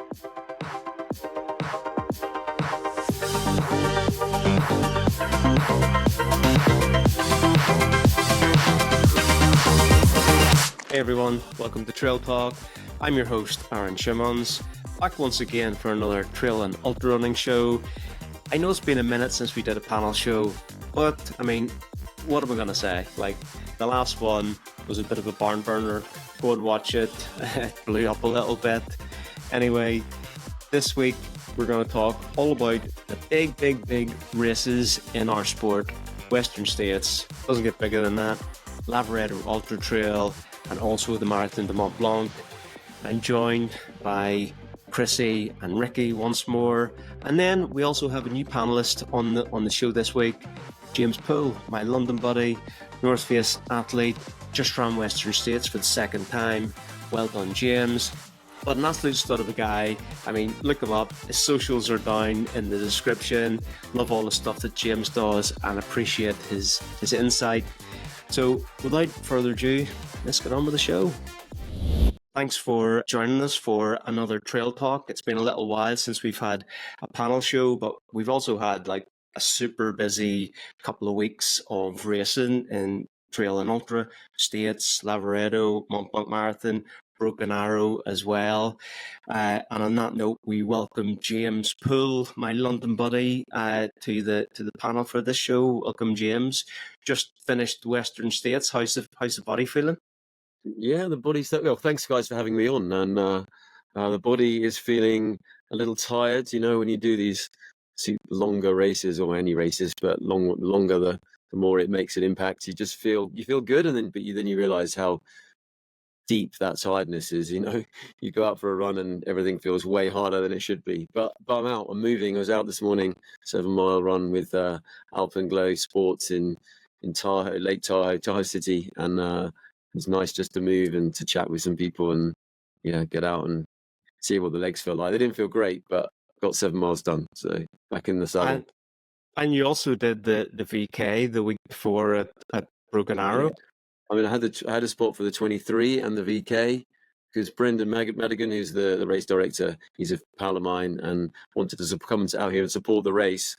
Hey everyone, welcome to Trail Talk. I'm your host, Aaron Shimmons, back once again for another trail and ultra running show. I know it's been a minute since we did a panel show, but I mean, what am I going to say? Like, the last one was a bit of a barn burner. Go and watch it. It blew up a little bit. Anyway, this week we're going to talk all about the big races in our sport. Western States, doesn't get bigger than that. Lavaredo Ultra-Trail, and also the Marathon de Mont Blanc. I'm joined by Chrissy and Ricky once more. And then we also have a new panelist on the show this week, James Poole, my London buddy, North Face athlete, just ran Western States for the second time. Well done, James. But an absolute stud of a guy. I mean, look him up. His socials are down in the description. Love all the stuff that James does and appreciate his insight. So without further ado, let's get on with the show. Thanks for joining us for another Trail Talk. It's been a little while since we've had a panel show, but we've also had like a super busy couple of weeks of racing in Trail and Ultra, States, Lavaredo, Mont Blanc Marathon, Broken Arrow as well. And on that note, we welcome James Poole, my London buddy, to the panel for this show. Welcome, James. Just finished Western States. How's the body feeling? Yeah, the body's well. Thanks, guys, for having me on. And the body is feeling a little tired. You know, when you do these longer races or any races, but longer the more it makes an impact. You feel good, and then you realize how deep that tiredness is. You know, you go out for a run and everything feels way harder than it should be. But I'm out. I'm moving. I was out this morning, 7-mile run with Alpenglow Sports in Tahoe, Lake Tahoe City, and it's nice just to move and to chat with some people and get out and see what the legs feel like. They didn't feel great, but got 7 miles done. So back in the saddle. And you also did the VK the week before at Broken Arrow. I mean, I had a spot for the 23 and the VK because Brendan Madigan, who's the race director, he's a pal of mine and wanted to come out here and support the race.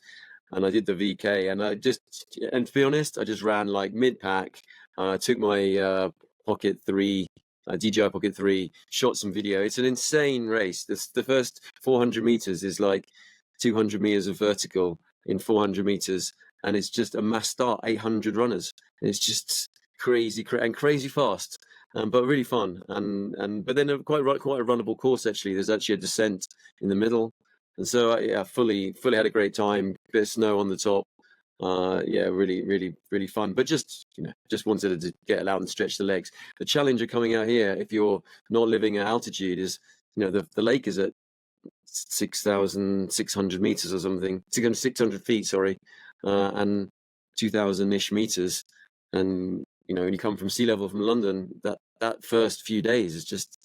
And I did the VK, and to be honest, I just ran like mid-pack. I took my Pocket 3, DJI Pocket 3, shot some video. It's an insane race. The first 400 meters is like 200 meters of vertical in 400 meters, and it's just a mass start, 800 runners. And it's just crazy fast, but really fun. But then quite a runnable course actually. There's actually a descent in the middle, and so I fully had a great time. Bit of snow on the top. Really fun. But just wanted to get out and stretch the legs. The challenge of coming out here, if you're not living at altitude, is the lake is at 6,600 meters or something, 600 feet, sorry, and 2,000-ish meters. And when you come from sea level from London, that first few days is just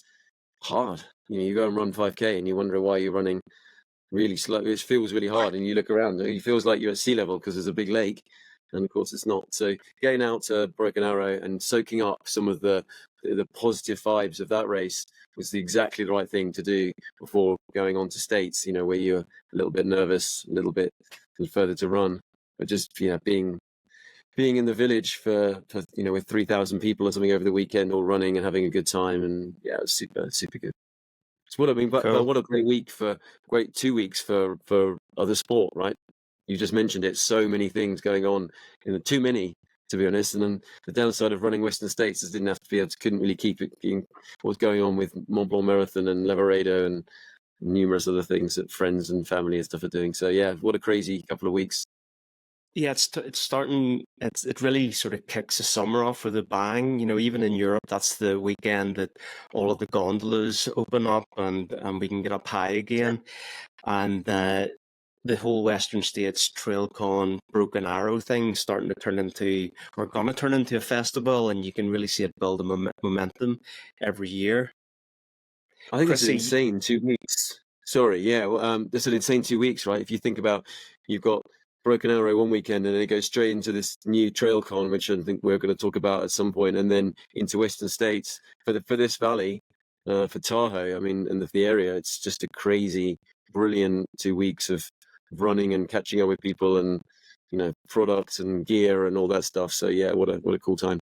hard. You go and run 5K and you wonder why you're running really slow. It feels really hard, and you look around, it feels like you're at sea level because there's a big lake, and of course it's not. So getting out to Broken Arrow and soaking up some of the positive vibes of that race was exactly the right thing to do before going on to States, where you're a little bit nervous, a little bit further to run, but just being in the village for with 3,000 people or something over the weekend, all running and having a good time, and it was super good. So what I mean, but what a great 2 weeks for other sport, right? You just mentioned it. So many things going on, too many to be honest. And then the downside of running Western States is couldn't really keep it being what was going on with Mont Blanc Marathon and Lavaredo and numerous other things that friends and family and stuff are doing. So yeah, what a crazy couple of weeks. Yeah, it's starting. It really sort of kicks the summer off with a bang. Even in Europe, that's the weekend that all of the gondolas open up and we can get up high again. And the whole Western States TrailCon Broken Arrow thing starting to turn into a festival, and you can really see it build a momentum every year. I think it's an insane 2 weeks. Sorry, yeah, well, it's an insane 2 weeks, right? If you think about, you've got Broken Arrow one weekend, and then it goes straight into this new TrailCon, which I think we're going to talk about at some point, and then into Western States for this valley. for Tahoe. I mean, and the area, it's just a crazy, brilliant 2 weeks of running and catching up with people and, products and gear and all that stuff. So yeah, what a cool time.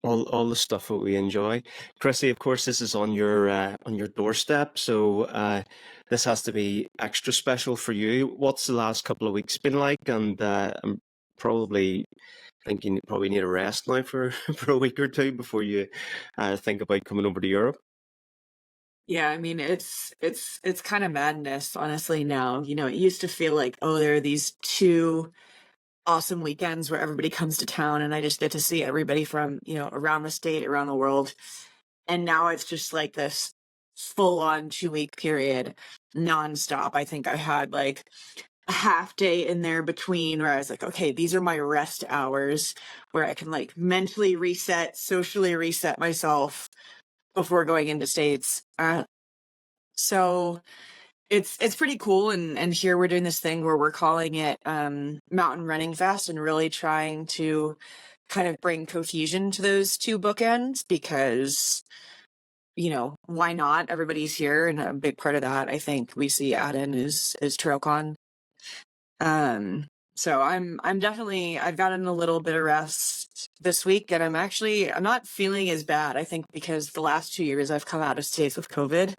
All the stuff that we enjoy. Chrissy, of course, this is on your doorstep, so this has to be extra special for you. What's the last couple of weeks been like? And I'm probably thinking you probably need a rest now for for a week or two before you think about coming over to Europe. Yeah, I mean, it's kind of madness, honestly, now. It used to feel like, oh, there are these two awesome weekends where everybody comes to town and I just get to see everybody from, around the state, around the world. And now it's just like this full on 2 week period nonstop. I think I had like a half day in there between where I was like, okay, these are my rest hours where I can like mentally reset, socially reset myself before going into states. So it's pretty cool, and here we're doing this thing where we're calling it Mountain Running Fest and really trying to kind of bring cohesion to those two bookends because why not? Everybody's here, and a big part of that I think we see add in is TrailCon. So I'm definitely, I've gotten a little bit of rest this week, and I'm not feeling as bad, I think, because the last 2 years I've come out of states with COVID.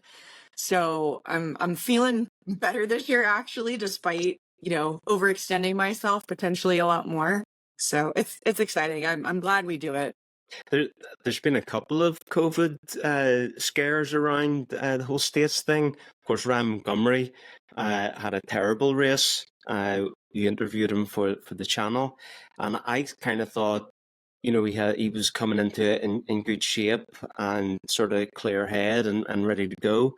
So I'm feeling better this year, actually, despite, overextending myself potentially a lot more. So it's exciting. I'm glad we do it. There, there's been a couple of COVID scares around the whole states thing. Of course, Ryan Montgomery had a terrible race. You interviewed him for the channel, and I kind of thought, he was coming into it in good shape and sort of clear head and ready to go.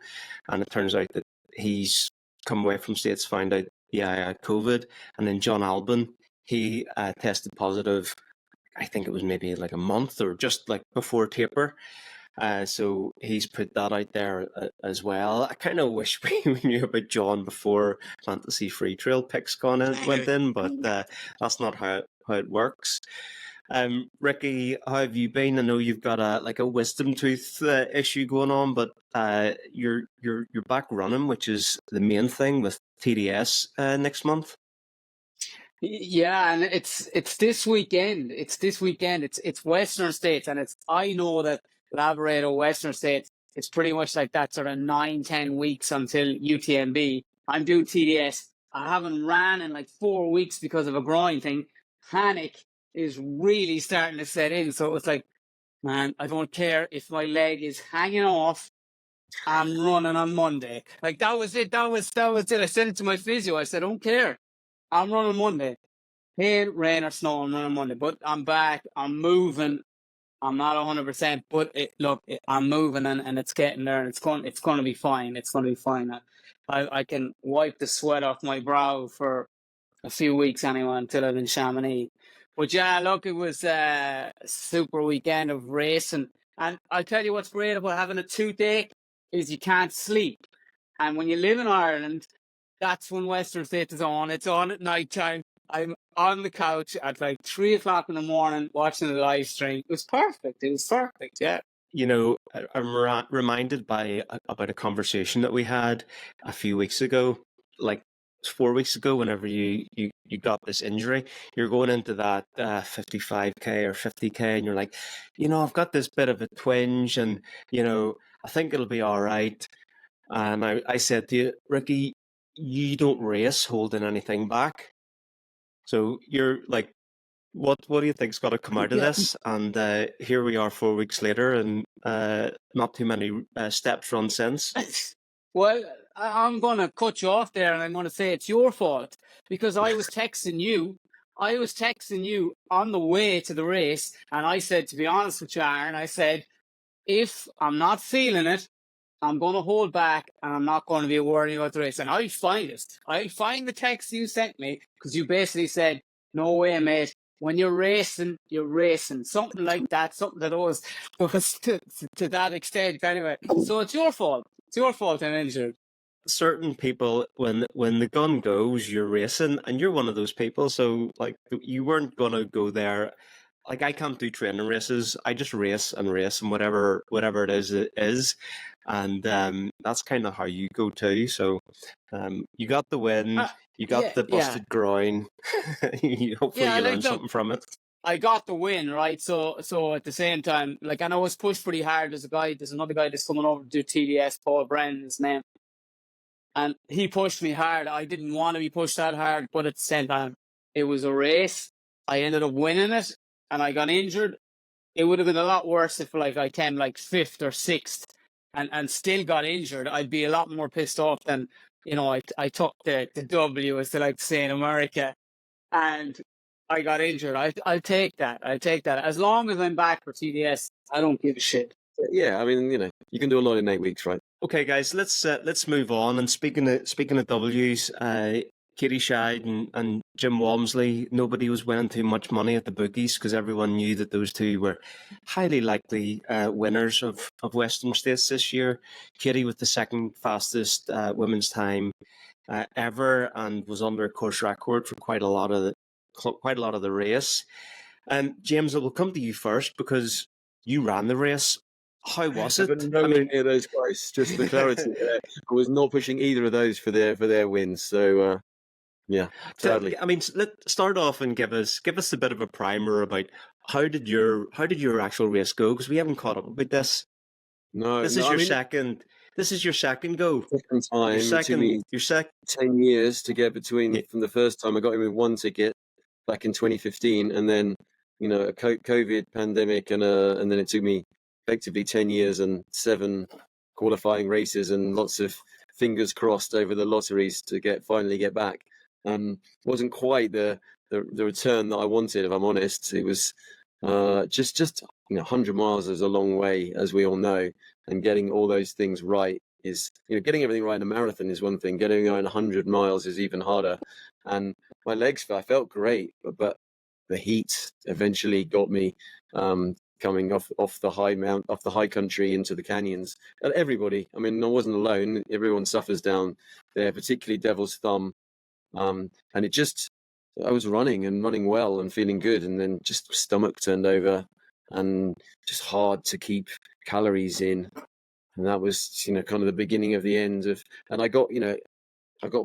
And it turns out that he's come away from states, found out, yeah, I had COVID. And then John Albon, he tested positive. I think it was maybe like a month or just like before taper. So he's put that out there as well. I kind of wish we knew about John before Fantasy Freetrail picks went in, but that's not how it works. Ricky, how have you been? I know you've got a wisdom tooth issue going on, but you're back running, which is the main thing with TDS next month. Yeah, and it's this weekend. It's this weekend. It's Western States, and I know that Lavaredo Western States, it's pretty much like that sort of 9-10 weeks until UTMB. I'm doing TDS. I haven't ran in like 4 weeks because of a groin thing. Panic is really starting to set in. So it's like, man, I don't care if my leg is hanging off. I'm running on Monday. Like that was it. That was it. I said it to my physio. I said, I don't care. I'm running Monday. Hail, rain, or snow, I'm running Monday. But I'm back. I'm moving. I'm not 100%, but I'm moving and it's getting there. And it's going to be fine. It's going to be fine. I can wipe the sweat off my brow for a few weeks anyway until I'm in Chamonix. But yeah, look, it was a super weekend of racing. And I'll tell you what's great about having a toothache is you can't sleep. And when you live in Ireland, that's when Western States is on. It's on at night time. I'm on the couch at like 3 o'clock in the morning watching the live stream. It was perfect. Yeah. I'm reminded about a conversation that we had a few weeks ago, like 4 weeks ago, whenever you got this injury. You're going into that 55K or 50K, and you're like, I've got this bit of a twinge, and I think it'll be all right. And I said to you, Ricky, you don't race holding anything back. So you're like, what do you think's got to come out of this? And here we are 4 weeks later, and not too many steps run since. Well, I'm going to cut you off there, and I'm going to say it's your fault because I was texting you. I was texting you on the way to the race, and I said, to be honest with you, Aaron, I said, if I'm not feeling it, I'm going to hold back, and I'm not going to be worrying about the race. And I'll find it. I'll find the text you sent me because you basically said, no way, mate. When you're racing, you're racing. Something like that. Something that was to that extent. Anyway, so it's your fault. It's your fault I'm injured. Certain people, when the gun goes, you're racing, and you're one of those people. So, like, you weren't going to go there. Like, I can't do training races. I just race, and whatever it is, it is. and that's kind of how you go too. So you got the win, you got Yeah, the yeah, busted groin. Hopefully yeah. you Like, learned look, something from it. I got the win, right? So at the same time, like, and I was pushed pretty hard. There's another guy that's coming over to do TDS, Paul Brennan's name, and he pushed me hard. I didn't want to be pushed that hard, but at the same time, it was a race. I ended up winning it, and I got injured. It would have been a lot worse if, like, I came like fifth or sixth and still got injured. I'd be a lot more pissed off than, I took the W, as they like to say in America, and I got injured. I'll take that. I'll take that. As long as I'm back for TDS, I don't give a shit. Yeah, I mean, you can do a lot in 8 weeks, right? Okay, guys, let's move on. And speaking of W's, Katie Scheid and Jim Walmsley, nobody was winning too much money at the bookies because everyone knew that those two were highly likely winners of Western States this year. Katie with the second fastest women's time ever, and was under a course record for quite a lot of the race. And James, I will come to you first because you ran the race. How was I it? was nowhere near those guys. Just for clarity, I was not pushing either of those for their wins. So yeah, sadly. I mean, let's start off and give us a bit of a primer about how did your actual race go, because we haven't caught up about this. No, This is your second. This is your second go. Second time. It took me 10 years to get between from the first time I got in with one ticket back in 2015, and then a COVID pandemic, and then it took me effectively 10 years and 7 qualifying races and lots of fingers crossed over the lotteries to finally get back. Wasn't quite the return that I wanted, if I'm honest. It was just 100 miles is a long way, as we all know, and getting all those things right is, getting everything right in a marathon is one thing. Getting on 100 miles is even harder. And my legs, I felt great, but the heat eventually got me coming off the high country into the canyons. And everybody, I mean, I wasn't alone. Everyone suffers down there, particularly Devil's Thumb. And I was running well and feeling good, and then just stomach turned over and just hard to keep calories in. And that was, kind of the beginning of the end of, and I got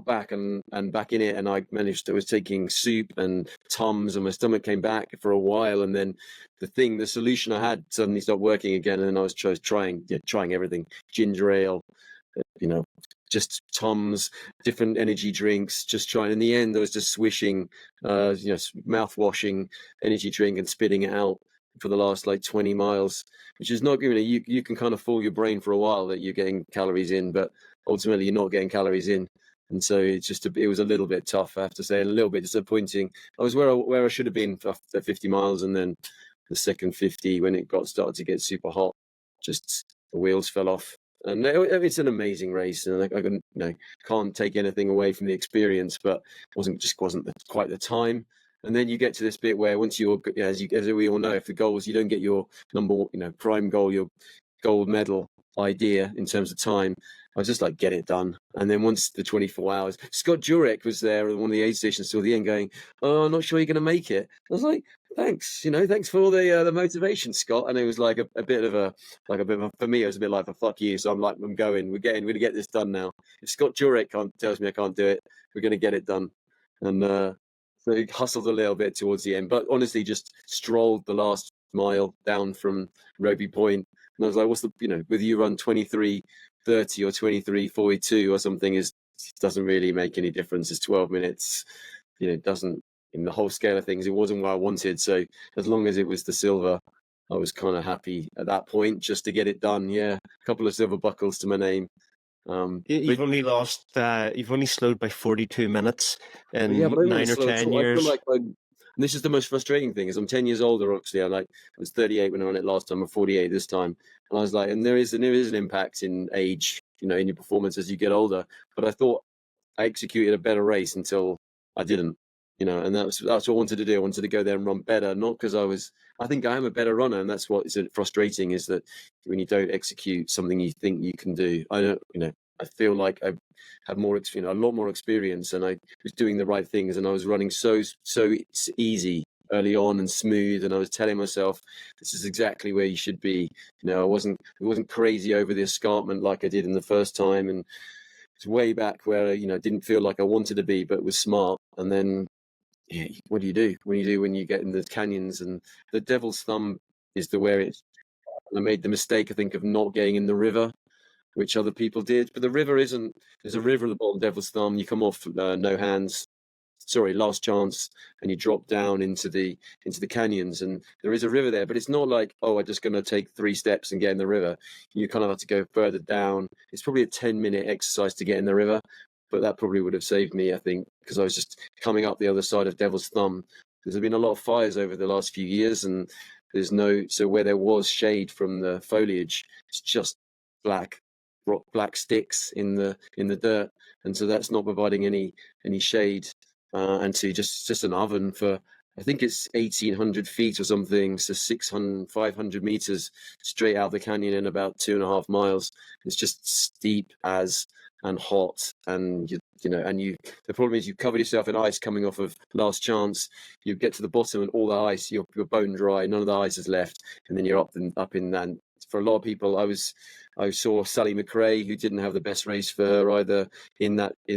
back and back in it, and I was taking soup and Tums, and my stomach came back for a while, and then the solution I had suddenly stopped working again, and then I was trying everything, ginger ale, just Tums, different energy drinks, just trying. In the end, I was just swishing, mouth-washing energy drink and spitting it out for the last 20 miles, which is not giving you can kind of fool your brain for a while that you're getting calories in, but ultimately you're not getting calories in. And so it was a little bit tough, I have to say, and a little bit disappointing. I was where I should have been for 50 miles, and then the second 50, when it started to get super hot, just the wheels fell off. And it's an amazing race, and I can't take anything away from the experience, but wasn't quite the time. And then you get to this bit where once as we all know, if the goals, you don't get your prime goal, your gold medal idea in terms of time, I was just like, get it done. And then once the 24 hours, Scott Jurek was there at one of the aid stations till the end going, oh, I'm not sure you're going to make it. I was like, thanks, thanks for all the motivation, Scott. And it was like a bit of for me, it was a bit like a fuck you. So I'm like, we're going to get this done now. If Scott Jurek tells me I can't do it, we're going to get it done. And so he hustled a little bit towards the end, but honestly just strolled the last mile down from Roby Point. And I was like, what's whether you run 23:30 or 23:42 or something, it doesn't really make any difference. It's 12 minutes. It doesn't, in the whole scale of things, it wasn't what I wanted. So as long as it was the silver, I was kind of happy at that point just to get it done. Yeah, a couple of silver buckles to my name. You've only slowed by 42 minutes in 9 or 10 years. I feel like this is the most frustrating thing, is I'm 10 years older. Obviously, I was 38 when I ran it last time, I'm 48 this time, and I was like, and there is an impact in age, in your performance as you get older. But I thought I executed a better race until I didn't, and that's what I wanted to do. I wanted to go there and run better, not because I think I am a better runner, and that's what is frustrating, is that when you don't execute something you think you can do, I feel like I have more, a lot more experience, and I was doing the right things, and I was running so easy early on and smooth, and I was telling myself this is exactly where you should be. I wasn't crazy over the escarpment like I did in the first time, and it's way back where didn't feel like I wanted to be, but was smart. And then what do you do when you get in the canyons? And the Devil's Thumb is where it's. I made the mistake, I think, of not getting in the river, which other people did. But the river isn't. There's a river at the bottom of Devil's Thumb. You come off last chance, and you drop down into the canyons, and there is a river there. But it's not like, oh, I'm just going to take 3 steps and get in the river. You kind of have to go further down. It's probably a 10-minute exercise to get in the river, but that probably would have saved me, I think, because I was just coming up the other side of Devil's Thumb. There's been a lot of fires over the last few years, and so where there was shade from the foliage, it's just black sticks in the dirt, and so that's not providing any shade. And so just an oven for, I think it's 1,800 feet or something, so 500 meters straight out the canyon in about 2.5 miles. It's just steep and hot, and the problem is you covered yourself in ice coming off of last chance. You get to the bottom and all the ice, you're bone dry, none of the ice is left, and then you're up in that. For a lot of people, I saw Sally McRae, who didn't have the best race for her either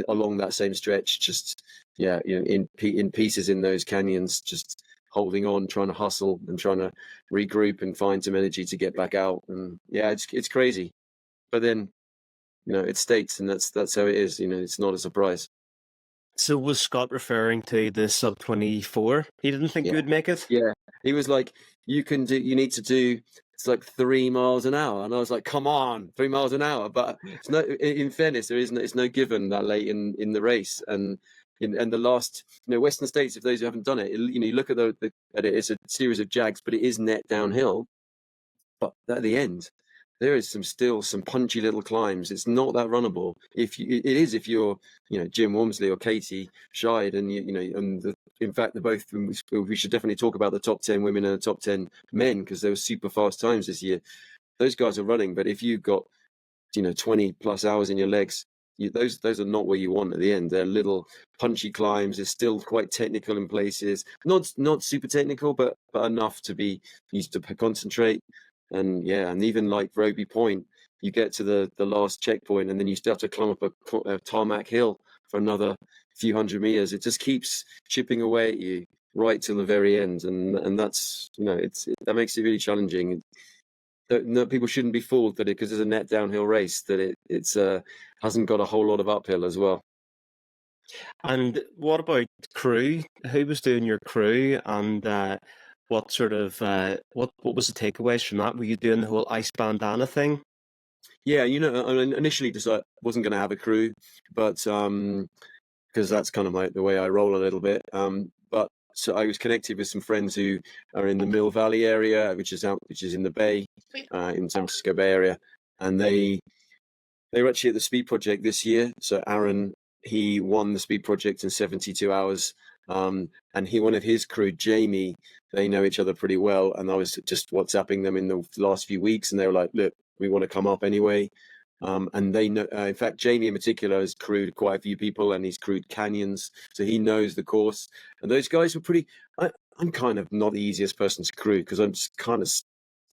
along that same stretch, just in pieces in those canyons, just holding on, trying to hustle and trying to regroup and find some energy to get back out. And it's crazy, but then it's States, and that's how it is. It's not a surprise. So was Scott referring to the sub 24? He didn't think you would make it? Yeah, he was like, you need to do, it's like 3 miles an hour, and I was like, come on, 3 miles an hour. But in fairness, it's no given that late in the race, and the last, Western States, if those who haven't done it, you look at it's a series of jags, but it is net downhill. But at the end, there is still some punchy little climbs. It's not that runnable. If you're Jim Wormsley or Katie Scheid, and in fact, we should definitely talk about the top 10 women and the top 10 men, because there were super fast times this year. Those guys are running, but if you've got 20 plus hours in your legs, those are not where you want at the end. They're little punchy climbs. It's still quite technical in places, not super technical, but enough to be used to concentrate. And even like Roby Point, you get to the last checkpoint, and then you still have to climb up a tarmac hill for another few hundred meters. It just keeps chipping away at you right till the very end, and that's that makes it really challenging. No, people shouldn't be fooled that because it's a net downhill race that it's hasn't got a whole lot of uphill as well. And what about crew? Who was doing your crew, and what sort of what was the takeaways from that? Were you doing the whole ice bandana thing? Yeah, I initially decided I wasn't going to have a crew, but because that's kind of the way I roll a little bit. But so I was connected with some friends who are in the Mill Valley area, which is in the Bay, in San Francisco Bay Area, and they were actually at the Speed Project this year. So Aaron, he won the Speed Project in 72 hours. And one of his crew, Jamie, they know each other pretty well, and I was just WhatsApping them in the last few weeks, and they were like, look, we want to come up anyway. And they know, in fact, Jamie in particular has crewed quite a few people, and he's crewed canyons, so he knows the course. And those guys were pretty, I'm kind of not the easiest person to crew, because I'm just kind of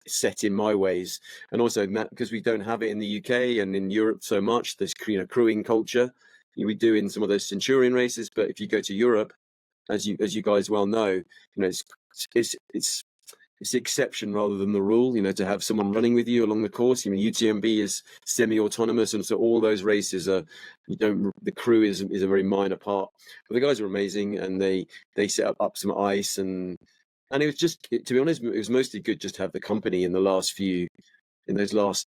set in my ways, and also because we don't have it in the UK and in Europe so much, this crewing culture. We do in some of those Centurion races, but if you go to Europe, as you guys well know, it's the exception rather than the rule. To have someone running with you along the course. UTMB is semi-autonomous, and so all those races are the crew is a very minor part. But the guys are amazing, and they set up some ice, and it was just, to be honest, it was mostly good just to have the company in those last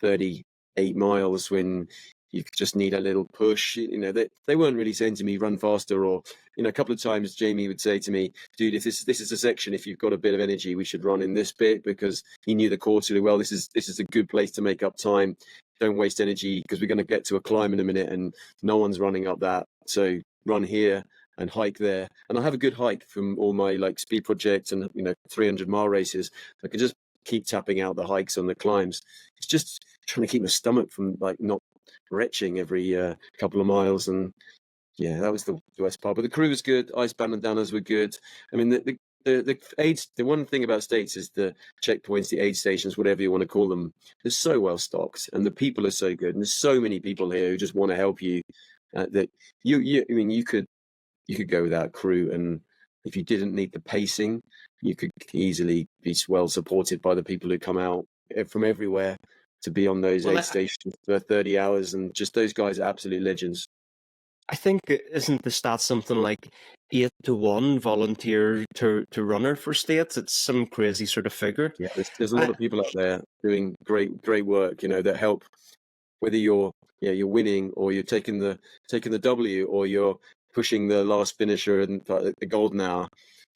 38 miles when you just need a little push. They weren't really saying to me, run faster, or a couple of times Jamie would say to me, dude, if this is a section, if you've got a bit of energy, we should run in this bit, because he knew the course really well. This is a good place to make up time. Don't waste energy, because we're going to get to a climb in a minute and no one's running up that, so run here and hike there. And I have a good hike from all my Speed Projects and 300-mile races. I can just keep tapping out the hikes on the climbs. It's just trying to keep my stomach from not retching every couple of miles. And that was the worst part. But the crew was good. Ice bandanas were good. I mean, the the aids. The one thing about states is the checkpoints, the aid stations, whatever you want to call them. They're so well stocked, and the people are so good. And there's so many people here who just want to help you. That I mean, you could go without crew, and if you didn't need the pacing, you could easily be well supported by the people who come out from everywhere to be on those aid stations for 30 hours. And just those guys are absolute legends. I think, isn't the stat something like 8-1 volunteer to runner for states? It's some crazy sort of figure. Yeah, there's a lot of people out there doing great work, that help, whether you're winning or you're taking the W or you're pushing the last finisher and the golden hour.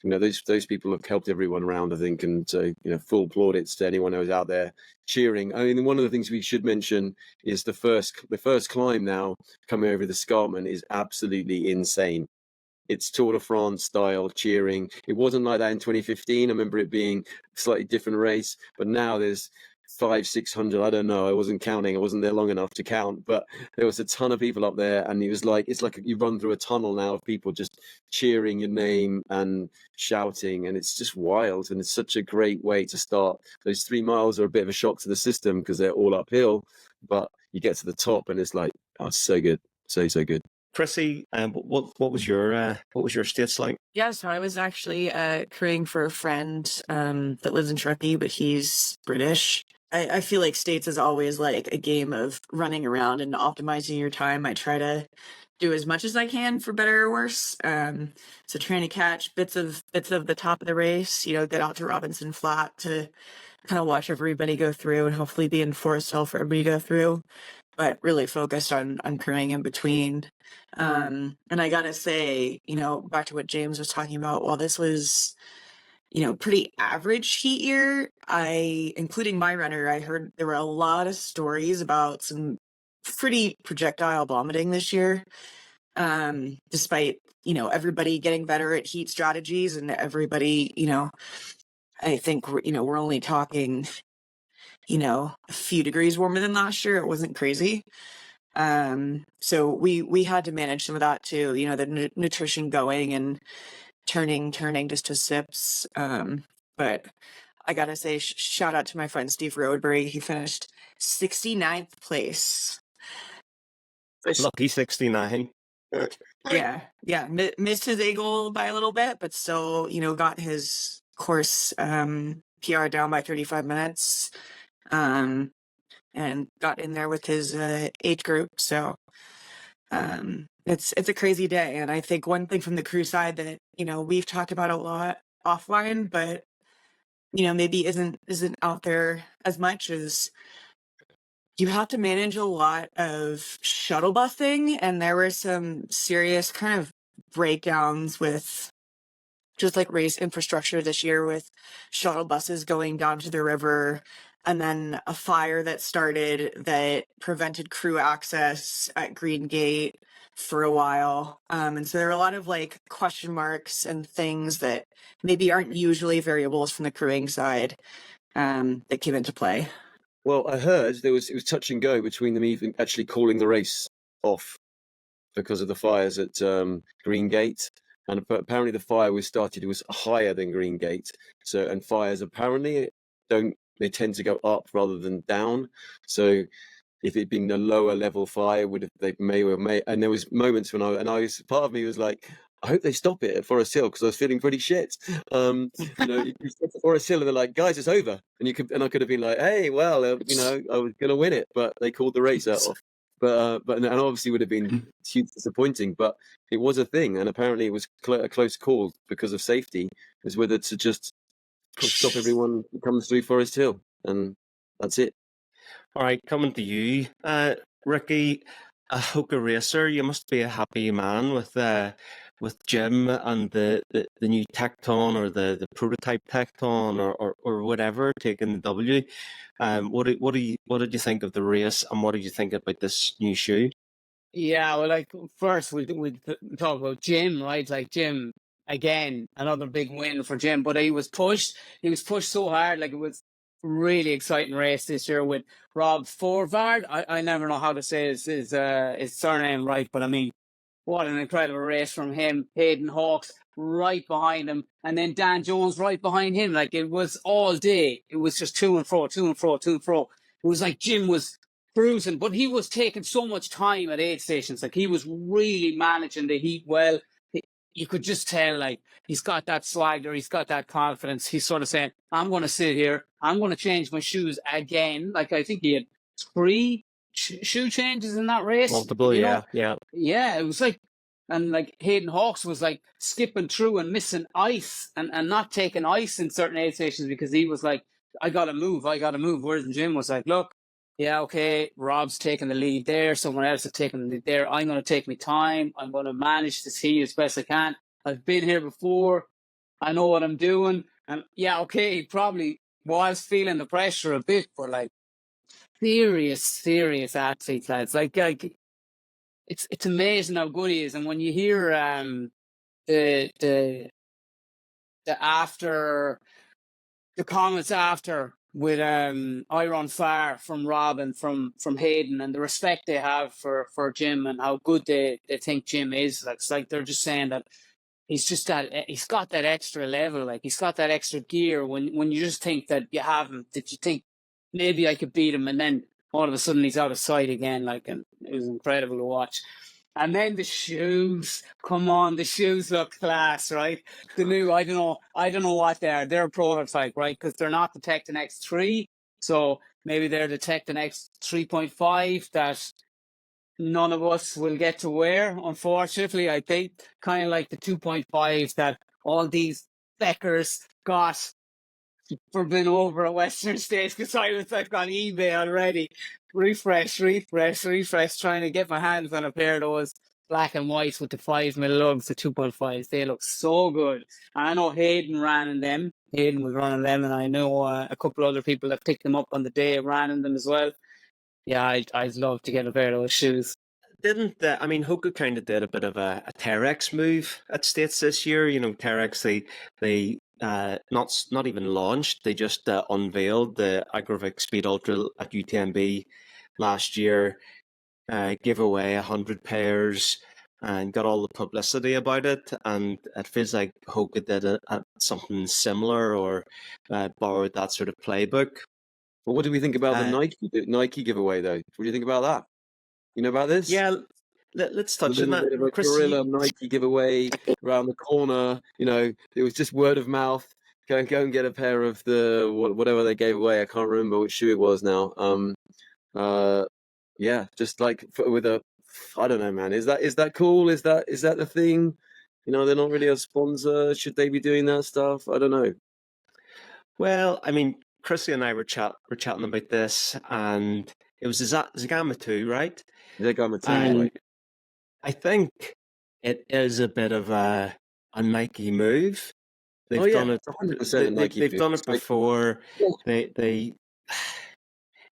Those people have helped everyone around, I think, and so full plaudits to anyone who's out there cheering. I mean, one of the things we should mention is the first climb now coming over the escarpment is absolutely insane. It's Tour de France style cheering. It wasn't like that in 2015. I remember it being a slightly different race, but now there's 500-600. I don't know. I wasn't counting. I wasn't there long enough to count, but there was a ton of people up there, and it's like you run through a tunnel now of people just cheering your name and shouting, and it's just wild. And it's such a great way to start. Those 3 miles are a bit of a shock to the system because they're all uphill, but you get to the top, and it's like, oh, so good, so good. Chrissy, what was your states like? Yeah, so I was actually crewing for a friend that lives in Truckee, but he's British. I feel like states is always like a game of running around and optimizing your time. I try to do as much as I can, for better or worse. So trying to catch bits of the top of the race, get out to Robinson Flat to kind of watch everybody go through and hopefully be in Forest Hill for everybody to go through, but really focused on crewing in between. And I gotta say, back to what James was talking about, while this was pretty average heat year, including my runner, I heard there were a lot of stories about some pretty projectile vomiting this year. Despite, everybody getting better at heat strategies and everybody, I think we're only talking, a few degrees warmer than last year. It wasn't crazy. So we had to manage some of that too, the nutrition going and turning just to sips. But I gotta say, shout out to my friend Steve Roadbury. He finished 69th place. Lucky 69. Yeah. Missed his A goal by a little bit, but still, got his course PR down by 35 minutes. And got in there with his age group. So it's a crazy day. And I think one thing from the crew side that, we've talked about a lot offline, but, maybe isn't out there as much as you have to manage a lot of shuttle busing. And there were some serious kind of breakdowns with just like race infrastructure this year, with shuttle buses going down to the river, and then a fire that started that prevented crew access at Green Gate for a while. And so there are a lot of like question marks and things that maybe aren't usually variables from the crewing side that came into play. Well, I heard it was touch and go between them even actually calling the race off because of the fires at Green Gate. And apparently the fire was higher than Green Gate. So, and fires apparently they tend to go up rather than down. So if it'd been a lower level fire, they may. And there was moments when part of me was like, I hope they stop it at Forest Hill, because I was feeling pretty shit. You stop at Forest Hill and they're like, guys, it's over. And I could have been like, hey, well, I was going to win it, but they called the race off. But and obviously would have been hugely disappointing, but it was a thing. And apparently it was a close call because of safety, is whether to just stop everyone who comes through Forest Hill. And that's it. All right, coming to you, Ricky, a Hoka racer. You must be a happy man with Jim and the new Tecton, or the prototype Tecton, or whatever, taking the W. What did you think of the race, and what did you think about this new shoe? Yeah, well, like first we talk about Jim, right? Like Jim, again, another big win for Jim, but he was pushed so hard. Like, it was really exciting race this year with Rob Forvard. I never know how to say his surname right, but I mean, What an incredible race from him. Hayden Hawks right behind him, and then Dan Jones right behind him. Like, it was all day. It was just to and fro, to and fro, to and fro. It was like Jim was cruising, but he was taking so much time at aid stations. Like, he was really managing the heat well. You could just tell, like, he's got that swagger, he's got that confidence. He's sort of saying, I'm going to sit here, I'm going to change my shoes again. Like, I think he had 3 shoe changes in that race. Multiple, you yeah, know? yeah. Yeah, it was like, and like Hayden Hawks was like skipping through and missing ice and not taking ice in certain aid stations because he was like, I got to move. Whereas Jim was like, look, yeah, okay, Rob's taking the lead there. Someone else is taking the lead there. I'm going to take my time. I'm going to manage this heat as best I can. I've been here before. I know what I'm doing. And yeah, okay, he probably was feeling the pressure a bit, but like serious athletes, lads. Like it's amazing how good he is. And when you hear the after the comments after with Iron Far from Rob and from Hayden and the respect they have for Jim and how good they think Jim is, like, it's like they're just saying that he's got that extra level, like he's got that extra gear when you just think that you have him, that you think maybe I could beat him, and then all of a sudden he's out of sight again, like, and it was incredible to watch. And then the shoes, come on, the shoes look class, right? The new, I don't know what they are. They're a prototype, right? Because they're not the Tecton X3, so maybe they're the Tecton X 3.5 that none of us will get to wear, unfortunately. I think kind of like the 2.5 that all these feckers got for being over at Western States, because I was like on eBay already. Refresh, trying to get my hands on a pair of those black and whites with the 5mm lugs, the 2.5s. They look so good. And I know Hayden ran in them. Hayden was running them, and I know a couple other people that picked them up on the day ran in them as well. Yeah, I'd love to get a pair of those shoes. Didn't I mean, Hoka kind of did a bit of a TERx move at States this year. You know, TERx, they not even launched. They just unveiled the Agravic Speed Ultra at UTMB last year. Gave away 100 pairs and got all the publicity about it. And it feels like Hoka did something similar or borrowed that sort of playbook. But what do we think about the Nike giveaway, though? What do you think about that? You know about this? Yeah, let's touch on that. Bit of a Chris, gorilla Nike giveaway around the corner. You know, it was just word of mouth. Go and get a pair of the whatever they gave away. I can't remember which shoe it was now. Yeah, just like with a, I don't know, man. Is that cool? Is that the thing? You know, they're not really a sponsor. Should they be doing that stuff? I don't know. Well, I mean, Chrissy and I were chatting about this, and it was Zagama 2, right? Zagama 2, And right? I think it is a bit of a Nike move. They've done it. 100% a Nike they've move. done it before. They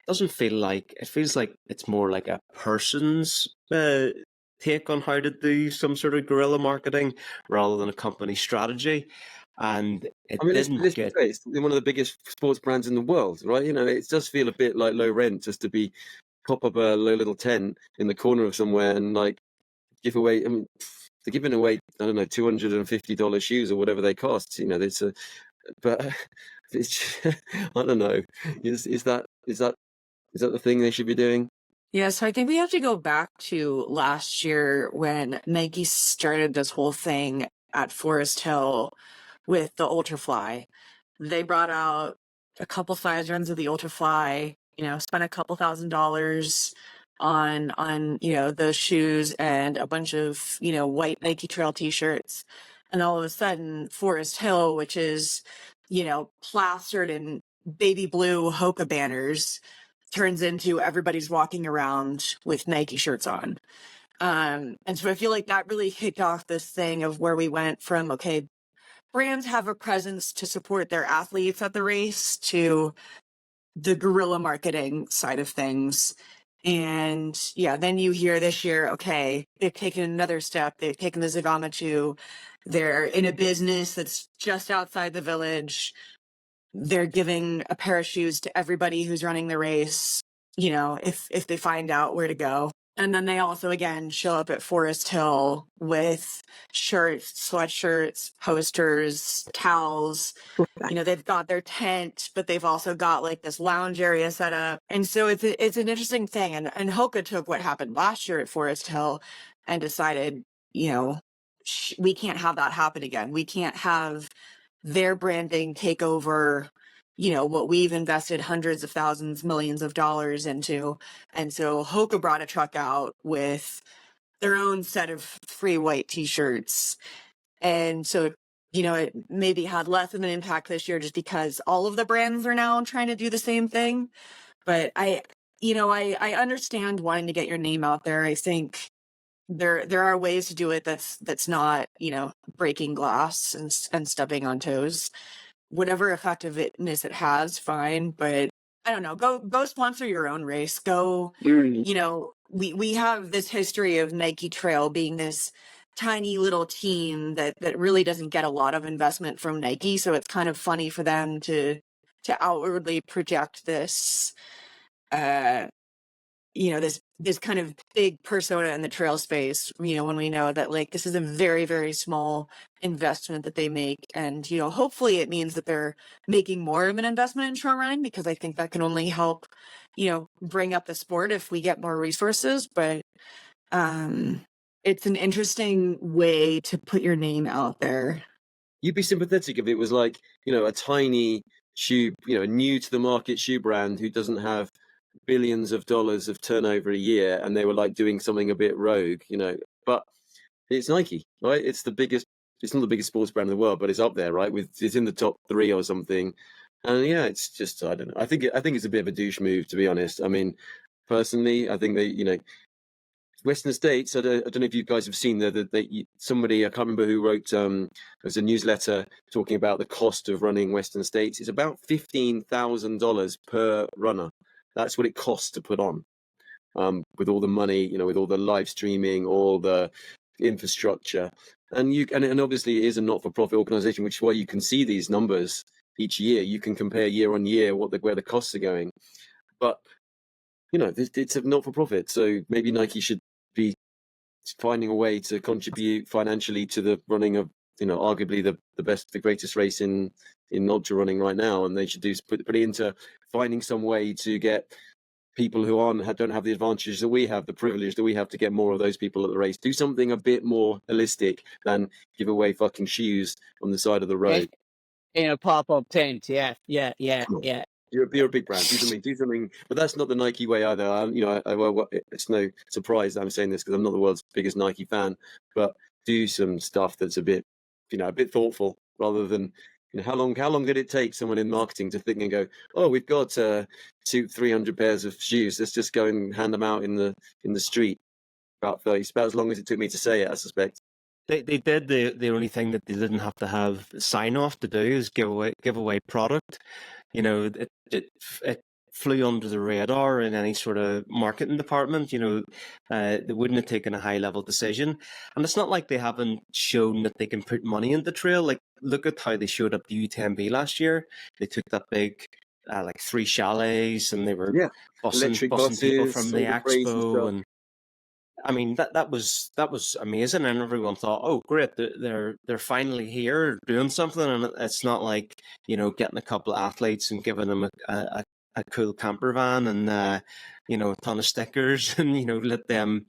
doesn't feel like, it feels like it's more like a person's take on how to do some sort of guerrilla marketing rather than a company strategy. And it didn't get. It's one of the biggest sports brands in the world, right? You know, it does feel a bit like low rent just to be pop up a low little tent in the corner of somewhere and like give away. I mean, they're giving away, I don't know, $250 shoes or whatever they cost. You know, but it's, I don't know. Is that the thing they should be doing? Yeah, so I think we have to go back to last year when Nike started this whole thing at Forest Hill with the Ultrafly. They brought out a couple size runs of the Ultrafly, spent a couple $1,000s on those shoes and a bunch of, white Nike Trail t-shirts. And all of a sudden, Forest Hill, which is, plastered in baby blue Hoka banners, turns into everybody's walking around with Nike shirts on. And so I feel like that really kicked off this thing of where we went from, okay, brands have a presence to support their athletes at the race to the guerrilla marketing side of things. And yeah, then you hear this year, okay, they've taken another step. They've taken the Zagama 2. They're in a business that's just outside the village. They're giving a pair of shoes to everybody who's running the race, if they find out where to go. And then they also, again, show up at Forest Hill with shirts, sweatshirts, posters, towels. You know, they've got their tent, but they've also got like this lounge area set up. And so it's an interesting thing. And Hoka took what happened last year at Forest Hill and decided, you know, we can't have that happen again. We can't have their branding take over, you know, what we've invested hundreds of thousands, millions of dollars into. And so Hoka brought a truck out with their own set of free white t-shirts. And so, you know, it maybe had less of an impact this year just because all of the brands are now trying to do the same thing. But I understand wanting to get your name out there. I think there are ways to do it that's not, you know, breaking glass and stepping on toes. Whatever effectiveness it has, fine. But I don't know, go sponsor your own race. Go, you know, we have this history of Nike Trail being this tiny little team that really doesn't get a lot of investment from Nike. So it's kind of funny for them to outwardly project this, you know, this kind of big persona in the trail space, you know, when we know that like this is a very, very small investment that they make. And, you know, hopefully it means that they're making more of an investment in trail running, because I think that can only help, you know, bring up the sport if we get more resources. But it's an interesting way to put your name out there. You'd be sympathetic if it was like, you know, a tiny shoe, you know, new to the market shoe brand who doesn't have billions of dollars of turnover a year, and they were like doing something a bit rogue, you know. But it's Nike, right? It's the biggest. It's not the biggest sports brand in the world, but it's up there, right? It's in the top 3 or something. And yeah, it's just, I don't know. I think it's a bit of a douche move, to be honest. I mean, personally, I think they, you know, Western States. I don't know if you guys have seen somebody, I can't remember who wrote. There's a newsletter talking about the cost of running Western States. It's about $15,000 per runner. That's what it costs to put on, with all the money, you know, with all the live streaming, all the infrastructure, and obviously it is a not-for-profit organization, which is why you can see these numbers each year. You can compare year on year where the costs are going, but you know, it's a not-for-profit, so maybe Nike should be finding a way to contribute financially to the running of, you know, arguably the greatest race in ultra running right now, and they should put it into finding some way to get people who don't have the advantages that we have, the privilege that we have, to get more of those people at the race. Do something a bit more holistic than give away fucking shoes on the side of the road in a pop-up tent. Yeah. You're a big brand. Do something, but that's not the Nike way either. You know, it's no surprise that I'm saying this because I'm not the world's biggest Nike fan. But do some stuff that's a bit, you know, a bit thoughtful, rather than, you know, how long did it take someone in marketing to think and go, oh, we've got 200-300 pairs of shoes. Let's just go and hand them out in the street. About as long as it took me to say it, I suspect. They did the only thing that they didn't have to have sign off to do is give away product. You know, it flew under the radar in any sort of marketing department. You know, they wouldn't have taken a high level decision, and it's not like they haven't shown that they can put money into trail. Like, look at how they showed up the UTMB last year. They took that big, like 3 chalets, and they were bussing people from the expo, and I mean that was amazing, and everyone thought, oh great, they're finally here doing something. And it's not like, you know, getting a couple of athletes and giving them a cool camper van and you know, a ton of stickers, and, you know, let them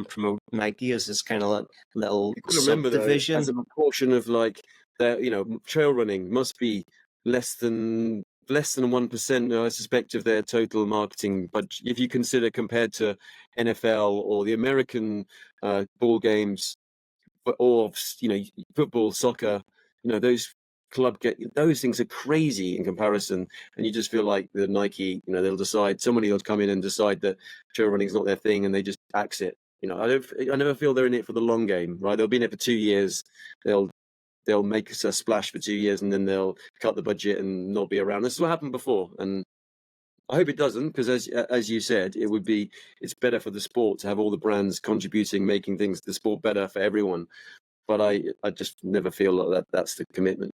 promote Nike as this kind of little subdivision. As a proportion of like their, you know, trail running must be less than 1%, I suspect, of their total marketing budget, if you consider compared to NFL or the American ball games, or, you know, football, soccer. You know, those those things are crazy in comparison, and you just feel like the Nike, you know, somebody will come in and decide that trail running is not their thing, and they just axe it. You know, I never feel they're in it for the long game, right? They'll be in it for 2 years. They'll make a splash for 2 years, and then they'll cut the budget and not be around. This is what happened before, and I hope it doesn't, because as you said, it's better for the sport to have all the brands contributing, making the sport better for everyone. But I just never feel like that's the commitment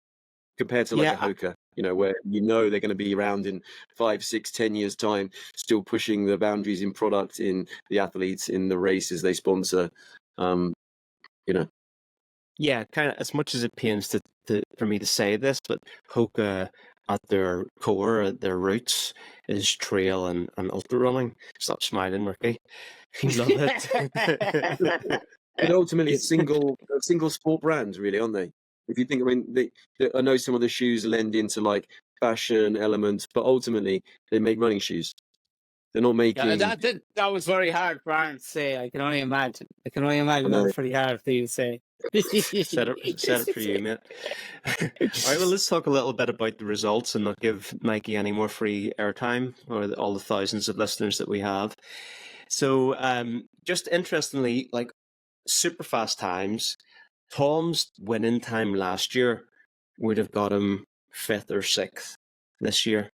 compared to like a Hoka. where they're going to be around in 5, 6, 10 years time, still pushing the boundaries in product, in the athletes, in the races they sponsor. Yeah, kind of, as much as it pains for me to say this, but Hoka at their core, at their roots, is trail and ultra running. Stop smiling, Ricky. You love it. But ultimately, it's single sport brands, really, aren't they? If you think, I mean, I know some of the shoes lend into like fashion elements, but ultimately they make running shoes. They're not making. Yeah, that was very hard for Aaron to say. I can only imagine. That was pretty hard for you to say. Set it for you, mate. All right, well, let's talk a little bit about the results and not give Nike any more free airtime or all the thousands of listeners that we have. So, just interestingly, like super fast times, Tom's winning time last year would have got him 5th or 6th this year.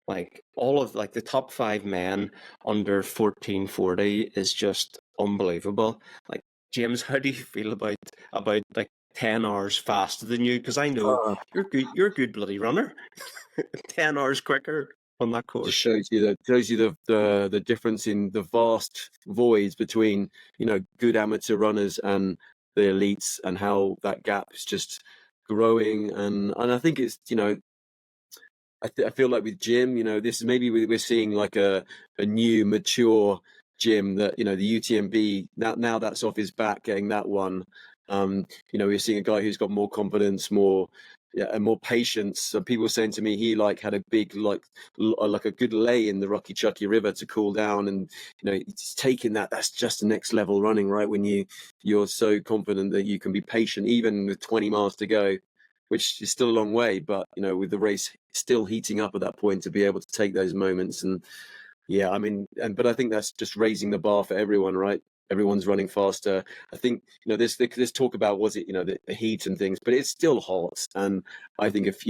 Like all of the top 5 men under 1440 is just unbelievable. Like, James, how do you feel about like 10 hours faster than you? Because I know you're a good bloody runner. 10 hours quicker on that course. Just shows you the difference in the vast voids between good amateur runners and the elites, and how that gap is just growing. And I think it's I feel like with Jim, this is maybe we're seeing like a new mature Jim, that the UTMB now that's off his back, getting that one. We're seeing a guy who's got more confidence, and more patience. So people were saying to me he had a big like a good lay in the Rocky Chucky River to cool down, and he's taking that's just the next level running, right? When you're so confident that you can be patient even with 20 miles to go, which is still a long way, but with the race still heating up at that point, to be able to take those moments. And yeah, I mean, but I think that's just raising the bar for everyone, right? Everyone's running faster. I think there's talk about the heat and things, but it's still hot. And I think if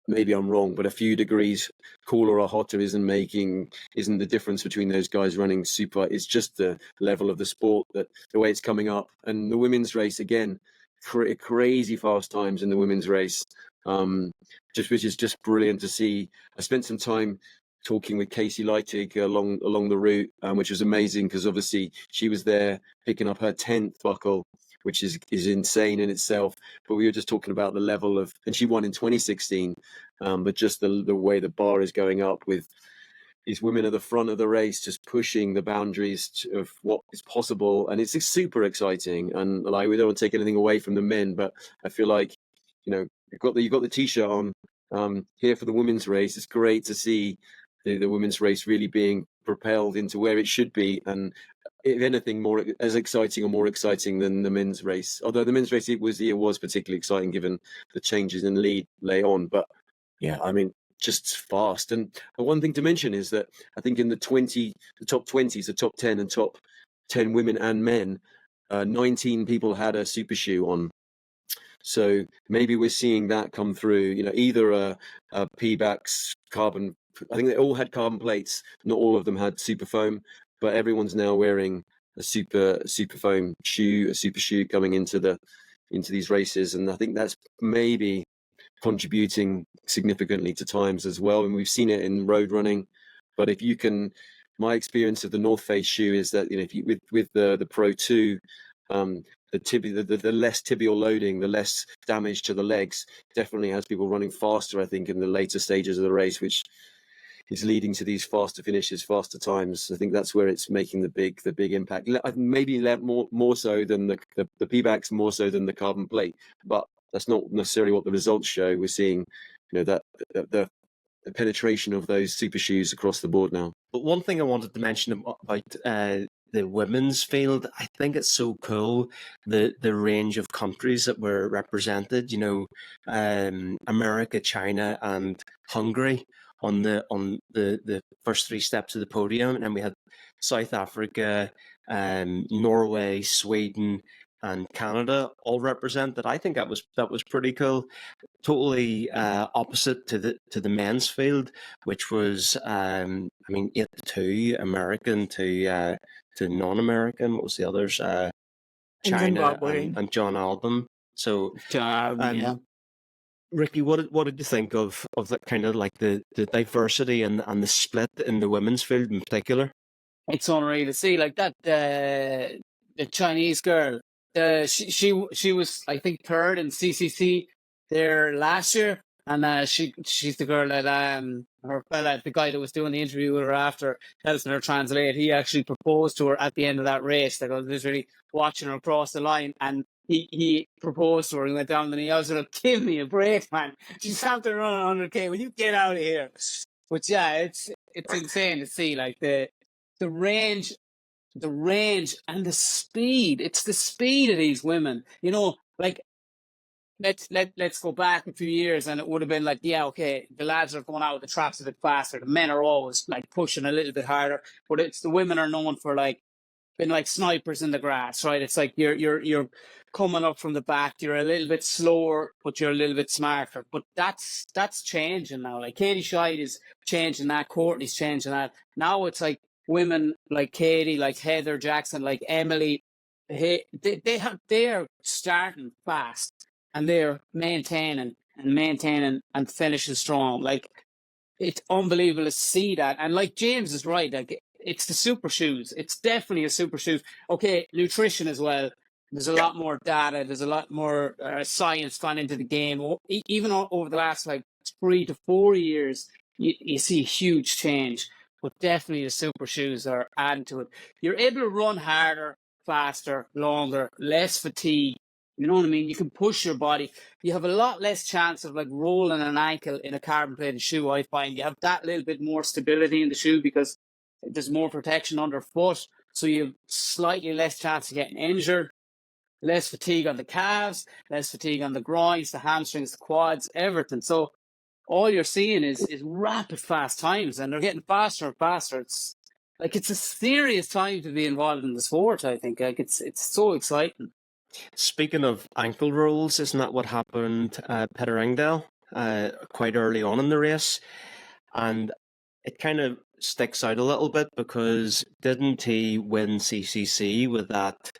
maybe I'm wrong, but a few degrees cooler or hotter isn't the difference between those guys running super. It's just the level of the sport, that the way it's coming up. And the women's race, again, crazy fast times in the women's race, which is just brilliant to see. I spent some time talking with Casey Leitig along the route, which was amazing, because obviously she was there picking up her 10th buckle, which is insane in itself. But we were just talking about the level of, and she won in 2016, but just the way the bar is going up with these women at the front of the race, just pushing the boundaries of what is possible. And it's super exciting. And we don't want to take anything away from the men, but I feel like, you've got the t-shirt on here for the women's race. It's great to see the women's race really being propelled into where it should be. And if anything, more exciting than the men's race. Although the men's race, it was particularly exciting given the changes in lead lay on. But yeah, I mean, just fast. And one thing to mention is that I think in the top 20s, the top 10 and top 10 women and men, 19 people had a super shoe on. So maybe we're seeing that come through, either a Pebax carbon. I think they all had carbon plates. Not all of them had super foam, but everyone's now wearing a super foam shoe, a super shoe coming into these races. And I think that's maybe contributing significantly to times as well. And we've seen it in road running. But if you can, my experience of the North Face shoe is that if you with the Pro 2, the less tibial loading, the less damage to the legs, definitely has people running faster, I think, in the later stages of the race, which is leading to these faster finishes, faster times. I think that's where it's making the big impact. Maybe more so than the Pebax, more so than the carbon plate, but that's not necessarily what the results show. We're seeing, that the penetration of those super shoes across the board now. But one thing I wanted to mention about the women's field, I think it's so cool, the range of countries that were represented. America, China, and Hungary on the first 3 steps of the podium, and we had South Africa, Norway, Sweden, and Canada all represented. I think that was pretty cool. Totally opposite to the men's field, which was 8-2 American to non-American. What was the others? China and John Albon. So yeah. Ricky, what did you think of that kind of like the diversity and the split in the women's field in particular? It's unreal to see like that. The Chinese girl, she was I think third in CCC there last year, and she's the girl that her fella, the guy that was doing the interview with her after, helping her translate. He actually proposed to her at the end of that race. Like I was literally watching her across the line, and he proposed to her. He went down the knee. I was like, "Give me a break, man! She's after running 100K. Will you get out of here?" But yeah, it's insane to see like the range, and the speed. It's the speed of these women. You know, like let's go back a few years, and it would have been like, yeah, okay, the lads are going out with the traps a bit faster. The men are always like pushing a little bit harder, but it's the women are known for like been like snipers in the grass, right? It's like you're coming up from the back. You're a little bit slower, but you're a little bit smarter. But that's changing now. Like Katie Scheid is changing that. Courtney's changing that. Now it's like women like Katie, like Heather Jackson, like Emily. They are starting fast, and they're maintaining and finishing strong. Like it's unbelievable to see that. And like James is right, like it's the super shoes. It's definitely a super shoes. Okay, nutrition as well. There's a lot more data. There's a lot more science gone into the game. Even over the last like 3 to 4 years, you see a huge change. But definitely the super shoes are adding to it. You're able to run harder, faster, longer, less fatigue. You know what I mean? You can push your body. You have a lot less chance of like rolling an ankle in a carbon plated shoe, I find. You have that little bit more stability in the shoe because there's more protection underfoot. So you have slightly less chance of getting injured, less fatigue on the calves, less fatigue on the groins, the hamstrings, the quads, everything. So all you're seeing is rapid fast times, and they're getting faster and faster. It's like it's a serious time to be involved in the sport, I think. Like it's so exciting. Speaking of ankle rolls, isn't that what happened Peter Engdahl quite early on in the race? And it kind of sticks out a little bit because didn't he win CCC with that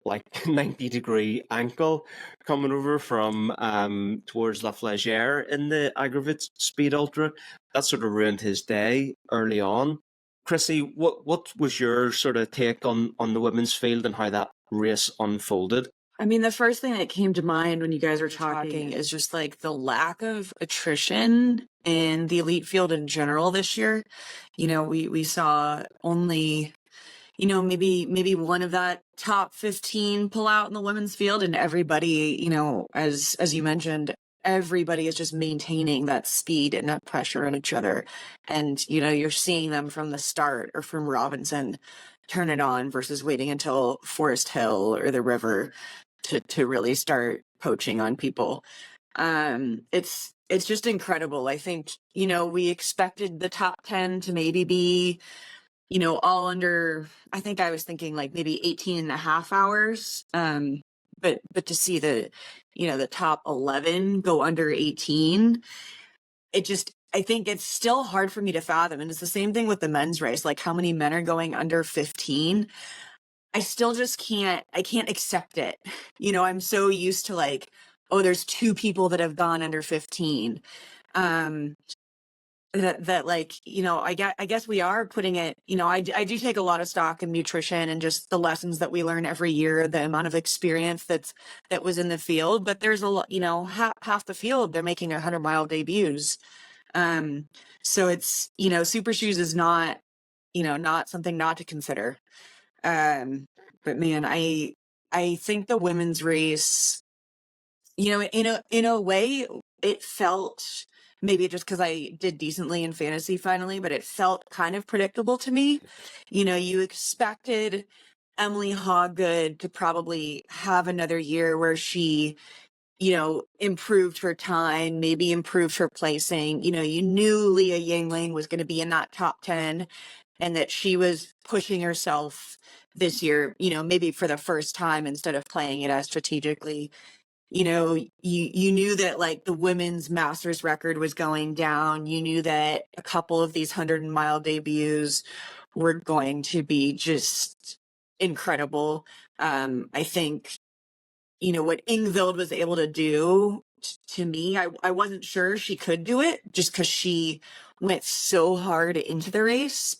like 90-degree ankle coming over from towards La Flégère in the aggregate speed ultra? That sort of ruined his day early on. Chrissy, what was your sort of take on the women's field and how that race unfolded? I mean, the first thing that came to mind when you guys were talking is just like the lack of attrition in the elite field in general this year. You know, we saw only, you know, maybe one of that top 15 pull out in the women's field, and everybody, you know, as you mentioned, everybody is just maintaining that speed and that pressure on each other. And, you know, you're seeing them from the start or from Robinson turn it on versus waiting until Forest Hill or the river to really start poaching on people. It's just incredible. I think, you know, we expected the top 10 to maybe be, you know, all under, I think I was thinking like maybe 18 and a half hours. But to see the, you know, the top 11 go under 18, I think it's still hard for me to fathom. And it's the same thing with the men's race. Like how many men are going under 15? I still just can't accept it. You know, I'm so used to like, oh, there's 2 people that have gone under 15. That like, you know, I guess we are putting it, you know, I do take a lot of stock in nutrition and just the lessons that we learn every year, the amount of experience that was in the field, but there's a lot, you know, half the field, they're making 100-mile debuts. So it's, you know, super shoes is not, you know, not something not to consider. But man, I think the women's race, you know, in a way, it felt, maybe just because I did decently in fantasy finally, but it felt kind of predictable to me. You know, you expected Emily Hoggood to probably have another year where she, you know, improved her time, maybe improved her placing. You know, you knew Leah Yingling was going to be in that top 10 and that she was pushing herself this year, you know, maybe for the first time instead of playing it as strategically. You know, you knew that like the women's masters record was going down. You knew that a couple of these 100-mile debuts were going to be just incredible. I think, you know, what Ingvild was able to do to me. I wasn't sure she could do it just because she went so hard into the race.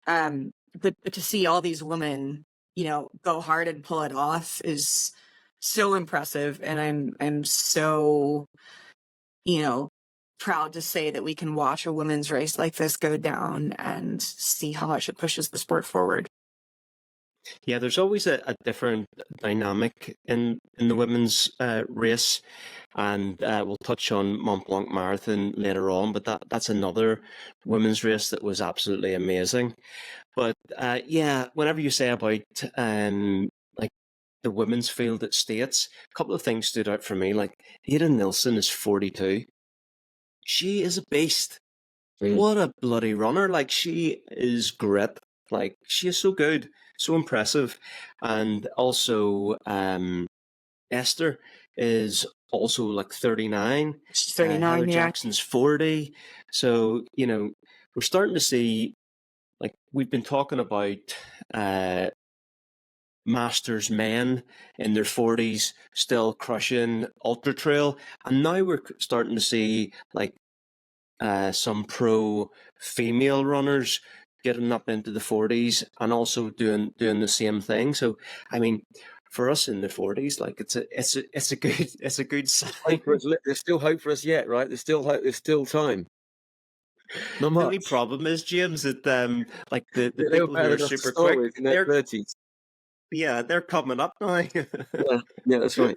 But to see all these women, go hard and pull it off is so impressive. And I'm so, proud to say that we can watch a women's race like this go down and see how much it pushes the sport forward. Yeah, there's always a different dynamic in the women's race, and we'll touch on Mont Blanc Marathon later on, but that's another women's race that was absolutely amazing. But yeah, whenever you say about like the women's field at States, a couple of things stood out for me. Like Ada Nilsson is 42. She is a beast. What a bloody runner. Like she is grit. Like she is so good, so impressive. And also Esther is also like 39. She's 39, Heather yeah. Jackson's 40. So, we're starting to see, like we've been talking about masters men in their 40s still crushing ultra trail, and now we're starting to see like some pro female runners getting up into the 40s and also doing the same thing. So I mean, for us in the 40s, like it's a good sign. There's still hope for us yet, right? There's still hope. There's still time. Not The much. only problem is, James, that like the They were people who bad are enough to super start quick, with in their 30s. they're coming up now. Yeah, that's right.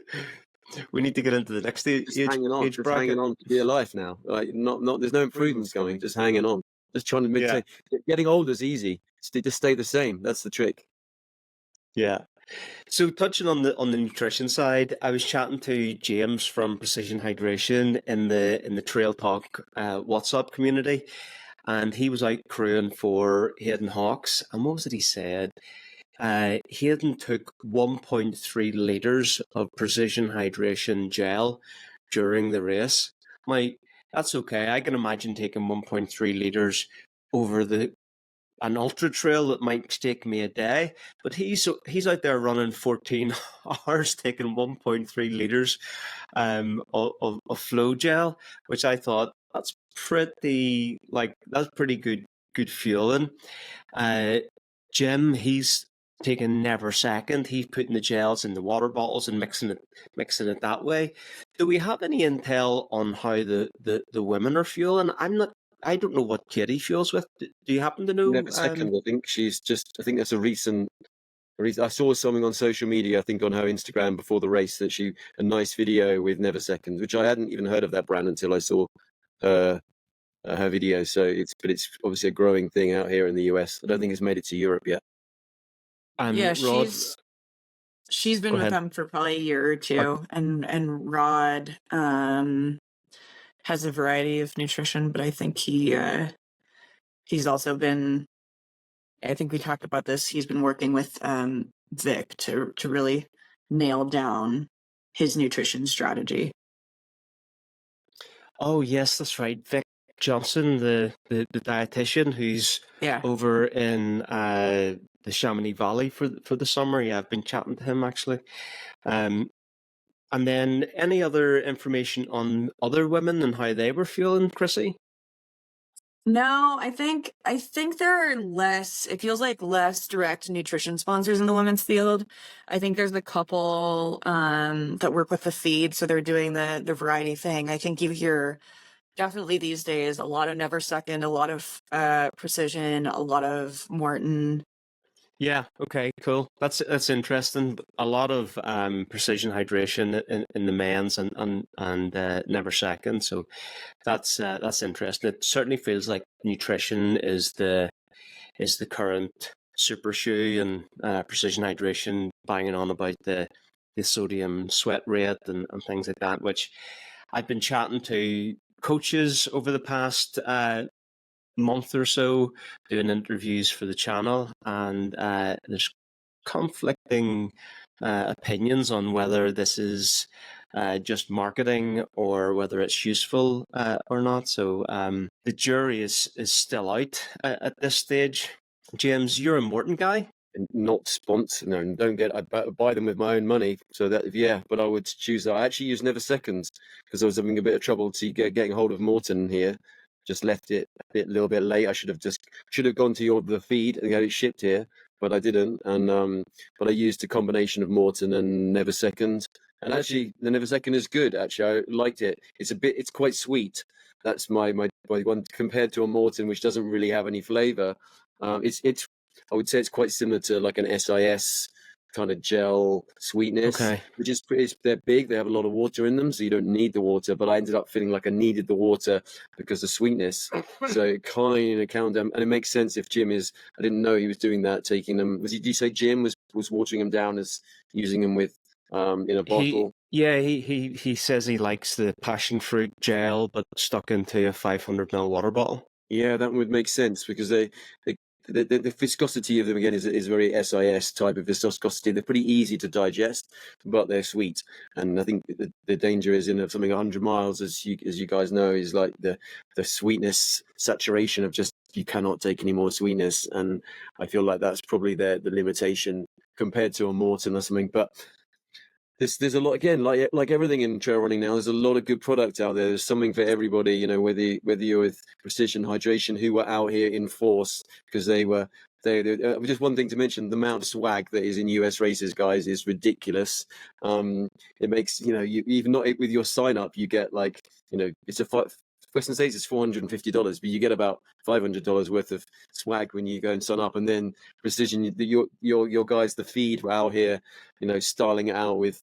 We need to get into the next age Just bracket. hanging on to dear life now. Like not. There's no improvements coming. Just hanging on. Just trying to maintain. Getting older is easy. Just stay the same. That's the trick. Yeah. So touching on the nutrition side, I was chatting to James from Precision Hydration in the Trail Talk WhatsApp community, and he was out crewing for Hayden Hawks. And what was it he said? Hayden took 1.3 liters of Precision Hydration gel during the race. That's okay. I can imagine taking 1.3 liters over an ultra trail that might take me a day, but he's out there running 14 hours, taking 1.3 liters of flow gel, which I thought that's pretty good fueling. Jim, he's taking never second. He's putting the gels in the water bottles and mixing it that way. Do we have any intel on how the women are fueling? I don't know what Katie fuels with. Do you happen to know? Never second. I think she's just. I think that's a recent. I saw something on social media. I think on her Instagram before the race that a nice video with Never Seconds, which I hadn't even heard of that brand until I saw her video. So it's obviously a growing thing out here in the US. I don't think it's made it to Europe yet. Yeah, Rod, she's been with them for probably a year or two, and Rod has a variety of nutrition, but I think he's also been. I think we talked about this. He's been working with Vic to really nail down his nutrition strategy. Oh yes, that's right, Vic Johnson, the dietitian who's over in the Chamonix Valley for the summer. Yeah, I've been chatting to him actually. And then any other information on other women and how they were feeling, Chrissy? No, I think there are less. It feels like less direct nutrition sponsors in the women's field. I think there's a couple that work with the feed, so they're doing the variety thing. I think you hear definitely these days a lot of Never Second, a lot of Precision, a lot of Morton. Yeah. Okay. Cool. That's interesting. A lot of precision hydration in the men's and Never Second. So that's interesting. It certainly feels like nutrition is the current super shoe, and precision hydration banging on about the sodium sweat rate and things like that. Which I've been chatting to coaches over the past month or so, doing interviews for the channel, and there's conflicting opinions on whether this is just marketing or whether it's useful or not. So the jury is still out at this stage. James, you're a Morton guy. not sponsor, no, don't get, I buy them with my own money. So that, yeah, but I would choose that. I actually use Never Seconds because I was having a bit of trouble getting hold of Morton here. Just left it a little bit late. I should have gone to the feed and get it shipped here, but I didn't. And but I used a combination of Morton and Never Second. And actually, the Never Second is good. Actually, I liked it. It's quite sweet. That's my one compared to a Morton, which doesn't really have any flavor. It's I would say it's quite similar to like an SIS kind of gel sweetness, Okay. which is pretty, they're big, they have a lot of water in them, so you don't need the water, but I ended up feeling like I needed the water because of sweetness. So it kind of counted them, and it makes sense if Jim is, I didn't know he was doing that, taking them, did you say Jim was watering them down as using them with in a bottle? He says he likes the passion fruit gel, but stuck into a 500 ml water bottle. Yeah, that would make sense because the viscosity of them again is very SIS type of viscosity. They're pretty easy to digest, but they're sweet. And I think the danger is in something 100 miles, as you guys know, is like the sweetness saturation of just you cannot take any more sweetness. And I feel like that's probably the limitation compared to a Morton or something. But there's a lot, again, like everything in trail running now, there's a lot of good product out there. There's something for everybody, you know, whether you're with Precision Hydration, who were out here in force because they just one thing to mention, the amount of swag that is in US races, guys, is ridiculous. It makes, you know, you even not with your sign up, you get like, you know, Western States is $450, but you get about $500 worth of swag when you go and sign up. And then Precision, your guys, the feed, were out here, you know, styling it out with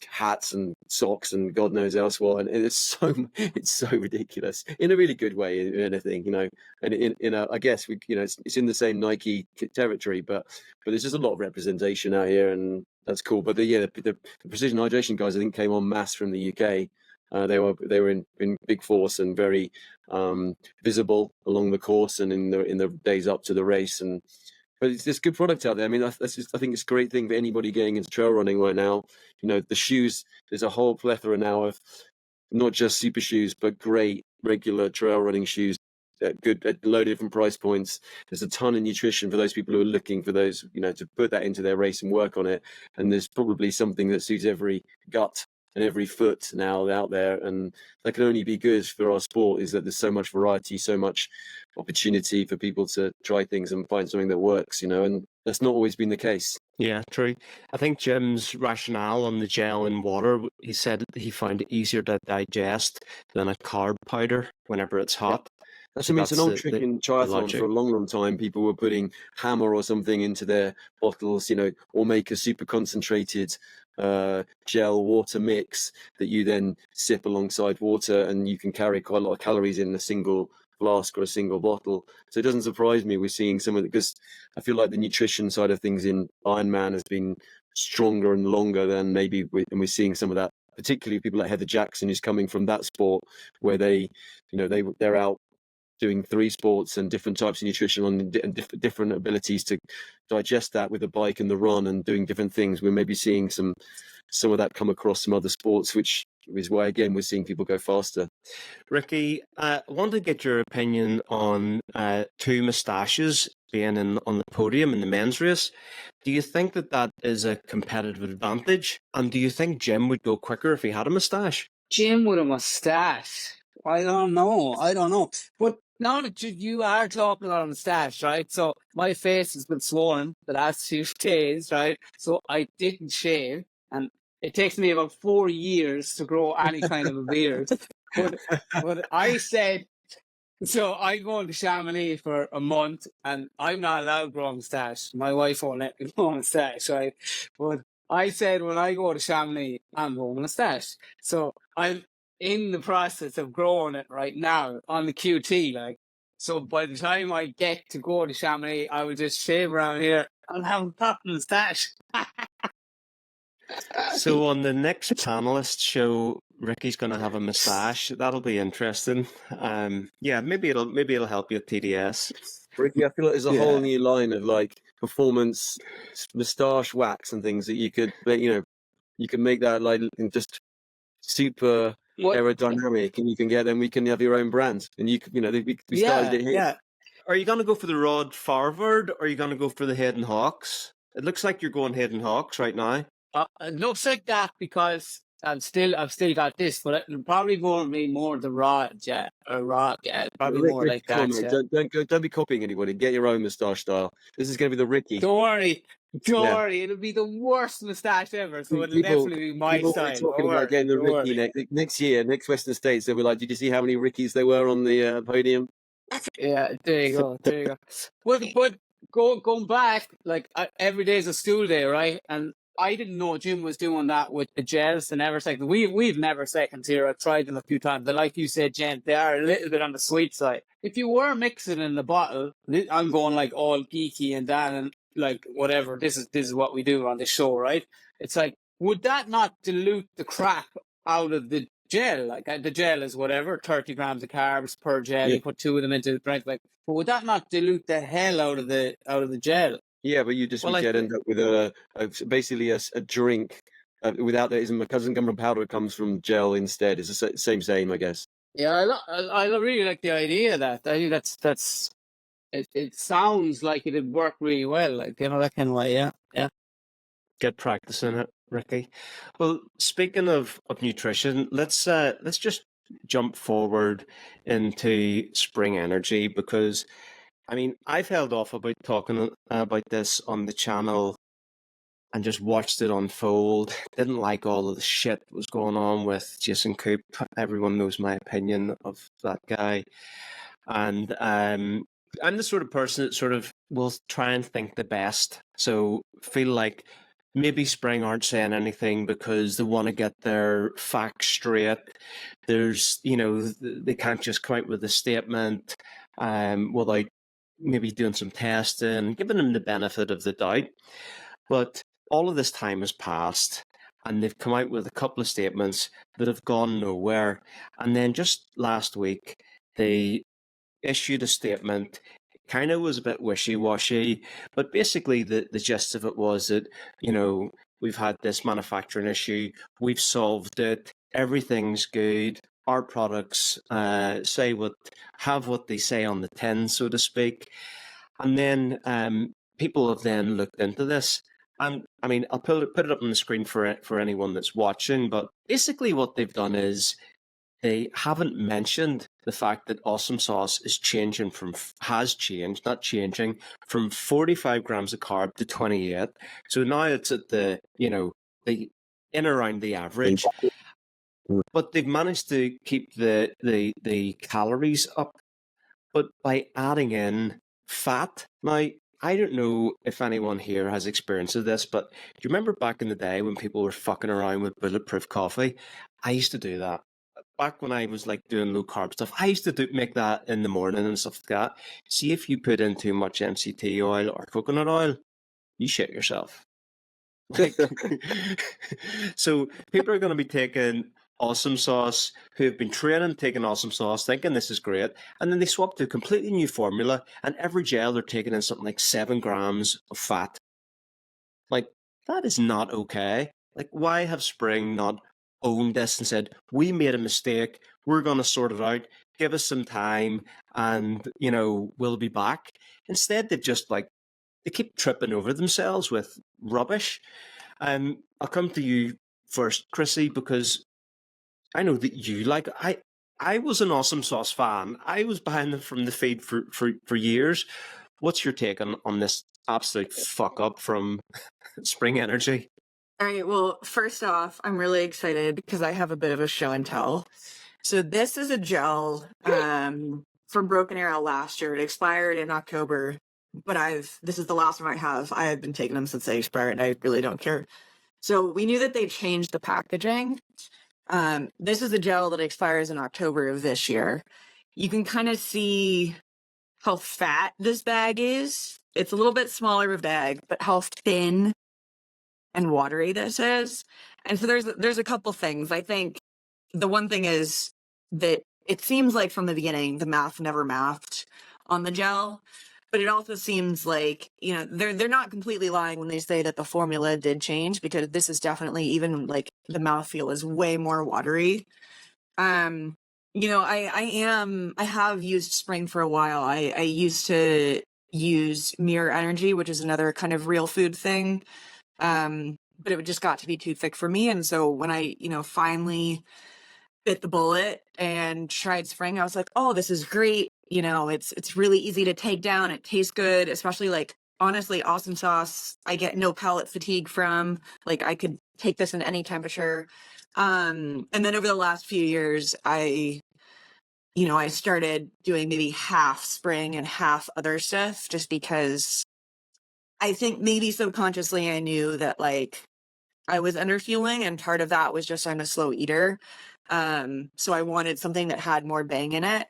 hats and socks and God knows else what, and it's so ridiculous in a really good way. In anything, you know, and in a, I guess we, you know, it's in the same Nike territory, but there's just a lot of representation out here, and that's cool. But the Precision Hydration guys, I think, came en masse from the UK. They were in big force and very visible along the course and in the days up to the race. And but there's good product out there. I mean, I think it's a great thing for anybody getting into trail running right now. You know, the shoes, there's a whole plethora now of not just super shoes, but great regular trail running shoes at a load of different price points. There's a ton of nutrition for those people who are looking for those, you know, to put that into their race and work on it. And there's probably something that suits every gut and every foot now out there, and that can only be good for our sport, is that there's so much variety, so much opportunity for people to try things and find something that works, you know, and that's not always been the case. Yeah, true. I think Jim's rationale on the gel in water, he said he found it easier to digest than a carb powder whenever it's hot. That's, I mean, it's an old trick in triathlon for a long time. People were putting hammer or something into their bottles, you know, or make a super concentrated gel water mix that you then sip alongside water, and you can carry quite a lot of calories in a single flask or a single bottle. So it doesn't surprise me we're seeing some of it, because I feel like the nutrition side of things in Ironman has been stronger and longer than maybe and we're seeing some of that, particularly people like Heather Jackson, who's coming from that sport where they, you know, they're out doing 3 sports and different types of nutrition and different abilities to digest that with the bike and the run and doing different things. We're maybe seeing some of that come across some other sports, which is why, again, we're seeing people go faster. Ricky, I want to get your opinion on 2 moustaches being on the podium in the men's race. Do you think that is a competitive advantage? And do you think Jim would go quicker if he had a moustache? Jim with a moustache? I don't know. But now that you are talking about a moustache, right? So my face has been swollen the last few days, right? So I didn't shave, and it takes me about 4 years to grow any kind of a beard. But I said, so I go to Chamonix for a month, and I'm not allowed to grow a moustache. My wife won't let me grow a moustache, right? But I said, when I go to Chamonix, I'm growing a moustache. So I'm in the process of growing it right now on the QT, like. So by the time I get to go to Chamonix, I will just shave around here and have a top moustache. So on the next panelist show, Ricky's going to have a moustache. That'll be interesting. Yeah, maybe it'll help you at TDS. Ricky, I feel like there's a whole new line of like performance moustache wax and things that you could, you know, you can make that like just super aerodynamic, and you can get them. We can have your own brand, and you know, we started it here. Yeah. Are you going to go for the Rod Farvard, or are you going to go for the Hayden Hawks? It looks like you're going Hidden Hawks right now. It looks like that because I've still got this, but it probably won't be more the raw jet or raw. Yeah, probably Rick, more Rick, like come on, that. mate. Yeah. Don't be copying anybody. Get your own moustache style. This is going to be the Ricky. Don't worry, Yeah. it'll be the worst moustache ever. So it'll People, definitely be my people style. are talking about getting the Don't Ricky worry. next year, next Western States. They'll be like, "Did you see how many Rickies there were on the podium?" Yeah, there you go. There you go. But going back, like every day is a school day, right? And I didn't know Jim was doing that with the gels and everything. We've never seconds here. I've tried them a few times. But like you said, Jen, they are a little bit on the sweet side. If you were mixing in the bottle, I'm going like all geeky and that and like whatever. This is what we do on the show, right? It's like, would that not dilute the crap out of the gel? Like the gel is whatever, 30 grams of carbs per gel. Yeah. You put 2 of them into the drink, like. But would that not dilute the hell out of the gel? Yeah, but you just Well, would end up with basically a drink without that. It doesn't come from powder; it comes from gel instead. It's the same, I guess. Yeah, I really like the idea of that. I think that's it sounds like it'd work really well, like that kind of way. Yeah. Get practicing it, Ricky. Well, speaking of nutrition, let's just jump forward into spring energy, because I mean, I've held off about talking about this on the channel and just watched it unfold. Didn't like all of the shit that was going on with Jason Coop. Everyone knows my opinion of that guy. And I'm the sort of person that sort of will try and think the best. So feel like maybe Spring aren't saying anything because they want to get their facts straight. There's, they can't just come out with a statement without maybe doing some testing, giving them the benefit of the doubt. But all of this time has passed, and they've come out with a couple of statements that have gone nowhere. And then just last week, they issued a statement. Kind of was a bit wishy-washy, but basically the gist of it was that, we've had this manufacturing issue, we've solved it, everything's good, our products have what they say on the tin, so to speak. And then people have then looked into this. And I mean, I'll put it up on the screen for anyone that's watching, but basically what they've done is they haven't mentioned the fact that Awesomesauce has changed, not changing, from 45 grams of carb to 28. So now it's at the in around the average. But they've managed to keep the calories up, but by adding in fat. Now, I don't know if anyone here has experience of this, but do you remember back in the day when people were fucking around with bulletproof coffee? I used to do that. Back when I was like doing low carb stuff, I used to make that in the morning and stuff like that. See, if you put in too much MCT oil or coconut oil, you shit yourself. Like, so people are going to be taking Awesomesauce, who have been training, taking Awesomesauce, thinking this is great, and then they swap to a completely new formula, and every gel they're taking in something like 7 grams of fat. Like, that is not okay. Like, why have Spring not owned this and said, we made a mistake, we're going to sort it out, give us some time, and, we'll be back. Instead, they've just they keep tripping over themselves with rubbish. I'll come to you first, Chrissy, because I know that you I was an Awesomesauce fan. I was behind them from the feed for years. What's your take on this absolute fuck up from Spring Energy? All right. Well, first off, I'm really excited because I have a bit of a show and tell. So this is a gel from Broken Arrow last year. It expired in October, but this is the last one I have. I have been taking them since they expired, and I really don't care. So we knew that they changed the packaging. This is a gel that expires in October of this year. You can kind of see how fat this bag is. It's a little bit smaller of a bag, but how thin and watery this is. And so there's a couple things. I think the one thing is that it seems like from the beginning, the math never mathed on the gel. But it also seems like, they're not completely lying when they say that the formula did change, because this is definitely, even like the mouthfeel is way more watery. I have used Spring for a while. I used to use Mirror Energy, which is another kind of real food thing. But it just got to be too thick for me. And so when I, finally bit the bullet and tried Spring, I was like, oh, this is great. It's really easy to take down. It tastes good, especially like, honestly, Awesomesauce, I get no palate fatigue from. Like, I could take this in any temperature. And then over the last few years, I started doing maybe half Spring and half other stuff, just because I think maybe subconsciously I knew that like I was underfueling, and part of that was just I'm a slow eater. So I wanted something that had more bang in it.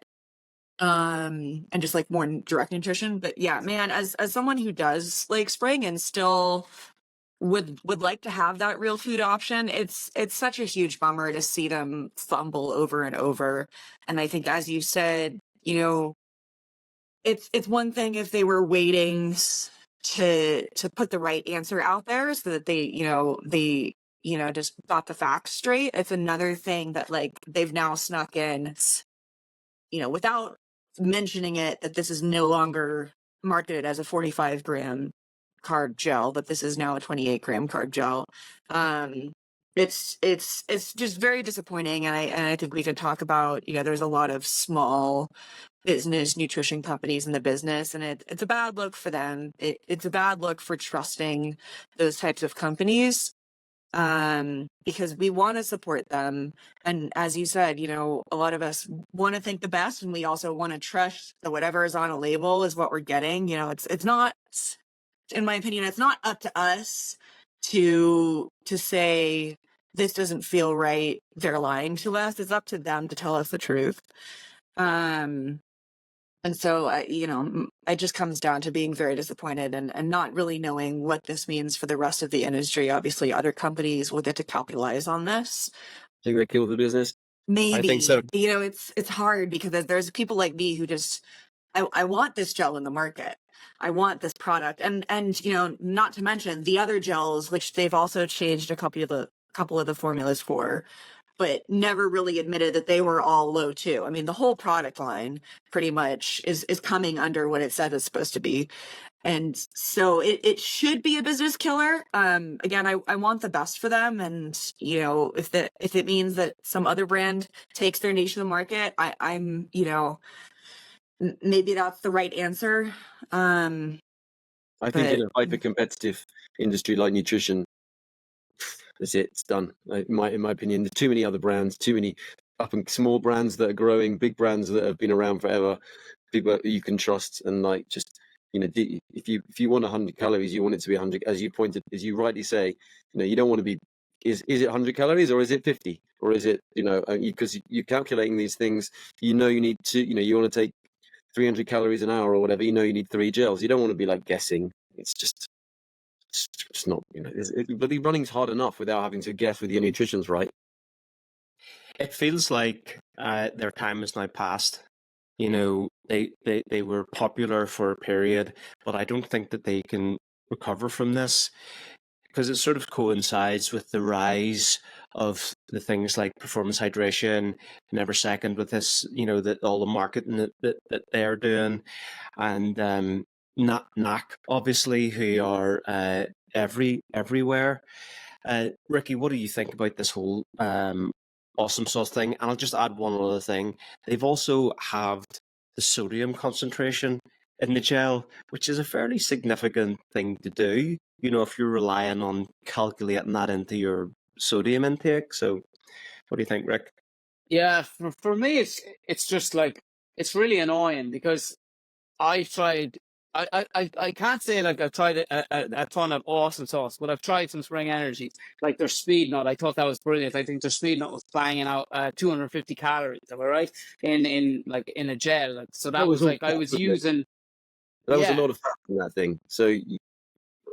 And just like more direct nutrition. But yeah, man, as someone who does like Spring and still would like to have that real food option, it's such a huge bummer to see them fumble over and over. And I think, as you said, it's one thing if they were waiting to put the right answer out there so that they just got the facts straight. It's another thing that like they've now snuck in, without mentioning it, that this is no longer marketed as a 45-gram carb gel, but this is now a 28-gram carb gel. It's just very disappointing, and I think we can talk about, there's a lot of small business nutrition companies in the business, and it's a bad look for them. It's a bad look for trusting those types of companies, because we want to support them. And as you said, a lot of us want to think the best, and we also want to trust that whatever is on a label is what we're getting. It's not, in my opinion, it's not up to us to say this doesn't feel right, they're lying to us. It's up to them to tell us the truth. And so, it just comes down to being very disappointed and not really knowing what this means for the rest of the industry. Obviously, other companies will get to capitalize on this. Think they kill the business? Maybe. I think so. It's hard because there's people like me who just, I want this gel in the market. I want this product. And not to mention the other gels, which they've also changed a couple of the formulas for, but never really admitted that they were all low too. I mean, the whole product line pretty much is coming under what it said it's supposed to be. And so it should be a business killer. Again, I want the best for them. And, if it means that some other brand takes their niche in the market, I'm maybe that's the right answer. I think in a hyper-competitive industry like nutrition, that's it. It's done. In my opinion, there's too many other brands, too many up and small brands that are growing, big brands that have been around forever, people you can trust, and like just if you want 100 calories, you want it to be 100. As you rightly say, you don't want to be. Is it 100 calories or is it 50 or is it because you're calculating these things. You need to you want to take 300 calories an hour or whatever. You need 3 gels. You don't want to be like guessing. It's not, but the running's hard enough without having to guess with your nutrition's right. It feels like their time is now past. They were popular for a period, but I don't think that they can recover from this, because it sort of coincides with the rise of the things like performance hydration and Every Second with this, that all the marketing that they're doing, and NAC, obviously, who are everywhere. Ricky, what do you think about this whole Awesomesauce thing? And I'll just add one other thing. They've also halved the sodium concentration in the gel, which is a fairly significant thing to do, if you're relying on calculating that into your sodium intake. So what do you think, Rick? Yeah, for me, it's just like, it's really annoying because I can't say like I've tried a ton of Awesomesauce, but I've tried some Spring Energy, like their Speed Nut. I thought that was brilliant. I think their Speed Nut was banging out 250 calories. Am I right? In a gel. Like, so that was like I was using. That was a lot of fat in that thing. So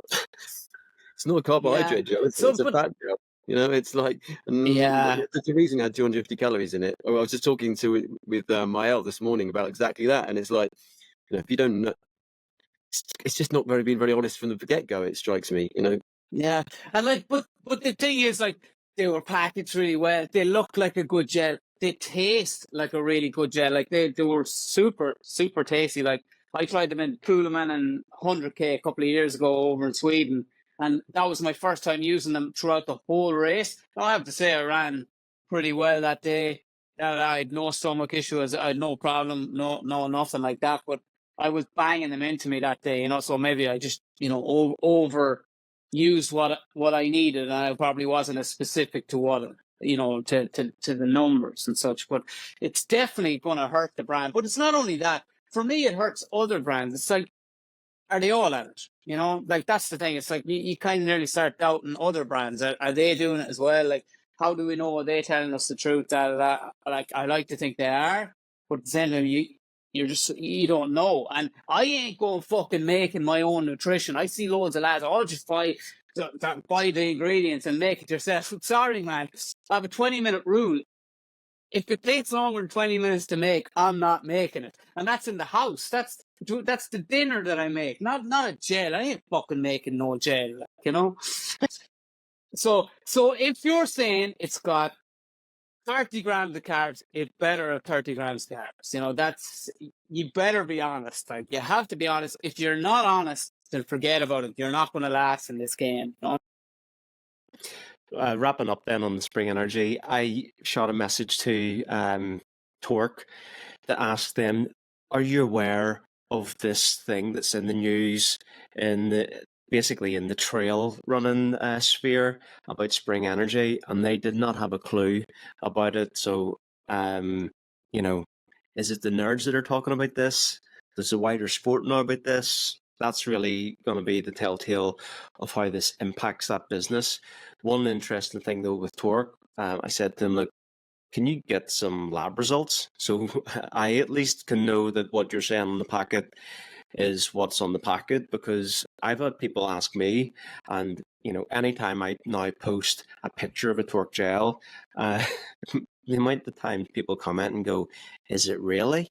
it's not a carbohydrate gel. It's a fat gel. It's like, the reason it had 250 calories in it. I was just talking with Mael this morning about exactly that, and it's like, if you don't know, it's just not being very honest from the get-go. It strikes me, Yeah, and like, but the thing is, like, they were packaged really well. They look like a good gel. They taste like a really good gel. Like they were super super tasty. Like I tried them in Kuhlman and 100K a couple of years ago over in Sweden. And that was my first time using them throughout the whole race. I have to say I ran pretty well that day. I had no stomach issues. I had no problem, no nothing like that. But I was banging them into me that day, so maybe I just, over used what I needed, and I probably wasn't as specific to what, to the numbers and such. But it's definitely going to hurt the brand. But it's not only that. For me, it hurts other brands. It's like, are they all at it? Like, that's the thing. It's like you kind of nearly start doubting other brands. Are they doing it as well? Like, how do we know? Are they telling us the truth? That like, I like to think they are, but at the same time, you don't know. And I ain't going fucking making my own nutrition. I see loads of lads, just buy the ingredients and make it yourself. Sorry, man. I have a 20-minute rule. If it takes longer than 20 minutes to make, I'm not making it. And that's in the house. That's the dinner that I make, not a gel. I ain't fucking making no gel, So if you're saying it's got 30 grams of carbs, it better have 30 grams of carbs. You better be honest. Like, you have to be honest. If you're not honest, then forget about it. You're not going to last in this game. Wrapping up then on the Spring Energy, I shot a message to TORQ to ask them, are you aware of this thing that's in the news basically in the trail running sphere about Spring Energy? And they did not have a clue about it. So, is it the nerds that are talking about this? Does the wider sport know about this? That's really going to be the telltale of how this impacts that business. One interesting thing, though, with TORQ, I said to him, look, can you get some lab results? So I at least can know that what you're saying on the packet is what's on the packet, because I've had people ask me, and, anytime I now post a picture of a TORQ gel, the amount of times people comment and go, is it really?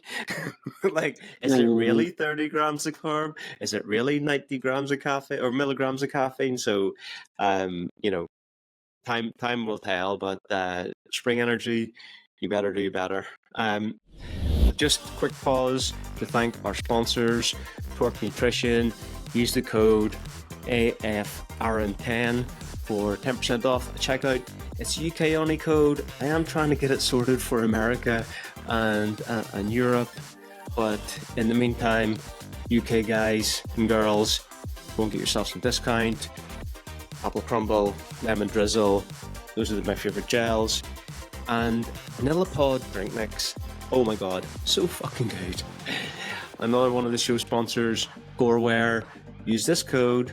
Like, is it really 30 grams of carb? Is it really 90 grams of caffeine or milligrams of caffeine? So, time will tell, but Spring Energy, you better do better. Just a quick pause to thank our sponsors, TORQ Nutrition. Use the code AFRN10 for 10% off at checkout. It's a UK only code. I am trying to get it sorted for America and Europe, but in the meantime, UK guys and girls, go and get yourself some discount. Apple crumble, lemon drizzle, those are my favorite gels, and vanilla pod drink mix. Oh my god, so fucking good. Another one of the show sponsors, GOREWEAR. Use this code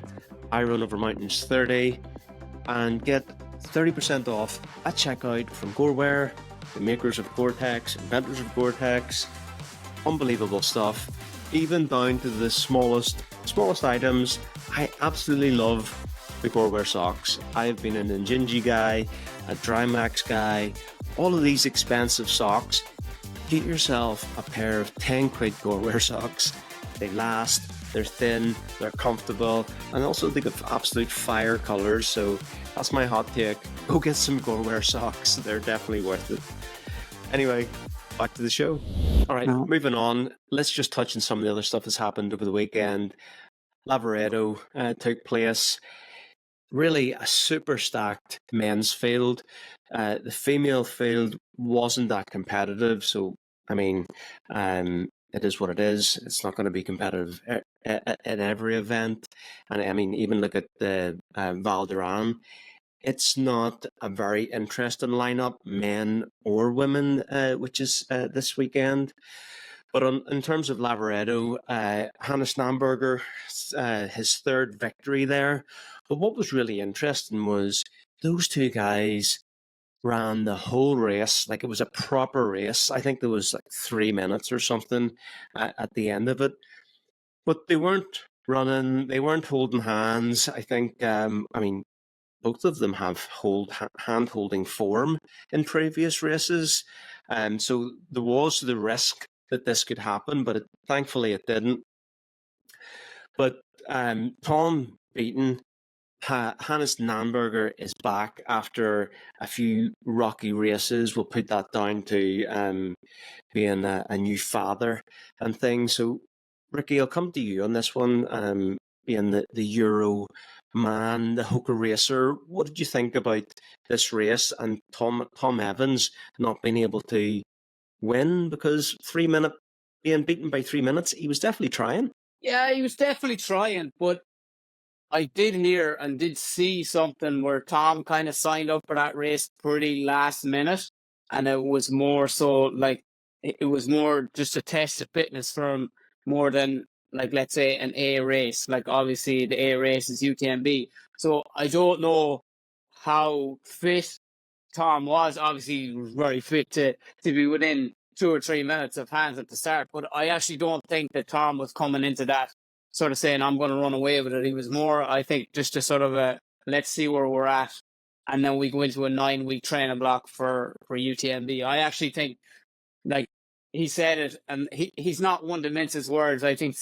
IRunOverMountains30 and get 30% off at checkout from GOREWEAR, the makers of Gore-Tex, inventors of Gore-Tex. Unbelievable stuff, even down to the smallest items. I absolutely love the GOREWEAR socks. I've been an Injinji guy, a Drymax guy, all of these expensive socks. Get yourself a pair of 10 quid GOREWEAR socks. They last, they're thin, they're comfortable, and also they got absolute fire colors. So that's my hot take. Go get some GOREWEAR socks. They're definitely worth it. Anyway, back to the show. All right, moving on. Let's just touch on some of the other stuff that's happened over the weekend. Lavaredo took place. Really a super stacked men's field. The female field wasn't that competitive. So, I mean, it is what it is. It's not going to be competitive in every event. And I mean, even look at the Val d'Aran. It's not a very interesting lineup, men or women, which is this weekend. But in terms of Lavaredo, Hannes Namberger, his third victory there. But what was really interesting was those two guys ran the whole race like it was a proper race. I think there was like 3 minutes or something at the end of it. But they weren't running, they weren't holding hands. I think, both of them have hand-holding form in previous races. So there was the risk that this could happen, but thankfully it didn't. But Tom Beaton, Hannes Namberger is back after a few rocky races. We'll put that down to being a new father and things. So Ricky, I'll come to you on this one. Being the Euro man, the Hoka racer, what did you think about this race and Tom Evans not being able to win because being beaten by 3 minutes? He was definitely trying. Yeah, he was definitely trying, but I did hear and did see something where Tom kind of signed up for that race pretty last minute, and it was more so like it was more just a test of fitness for him more than like, let's say, an A race. Like obviously the A race is UTMB, so I don't know how fit Tom was. Obviously he was very fit to be within 2 or 3 minutes of hands at the start, but I actually don't think that Tom was coming into that sort of saying, I'm going to run away with it. He was more, I think, just a sort of a, let's see where we're at. And then we go into a 9-week training block for UTMB. I actually think, like, he said it, and he's not one to mince his words. I think,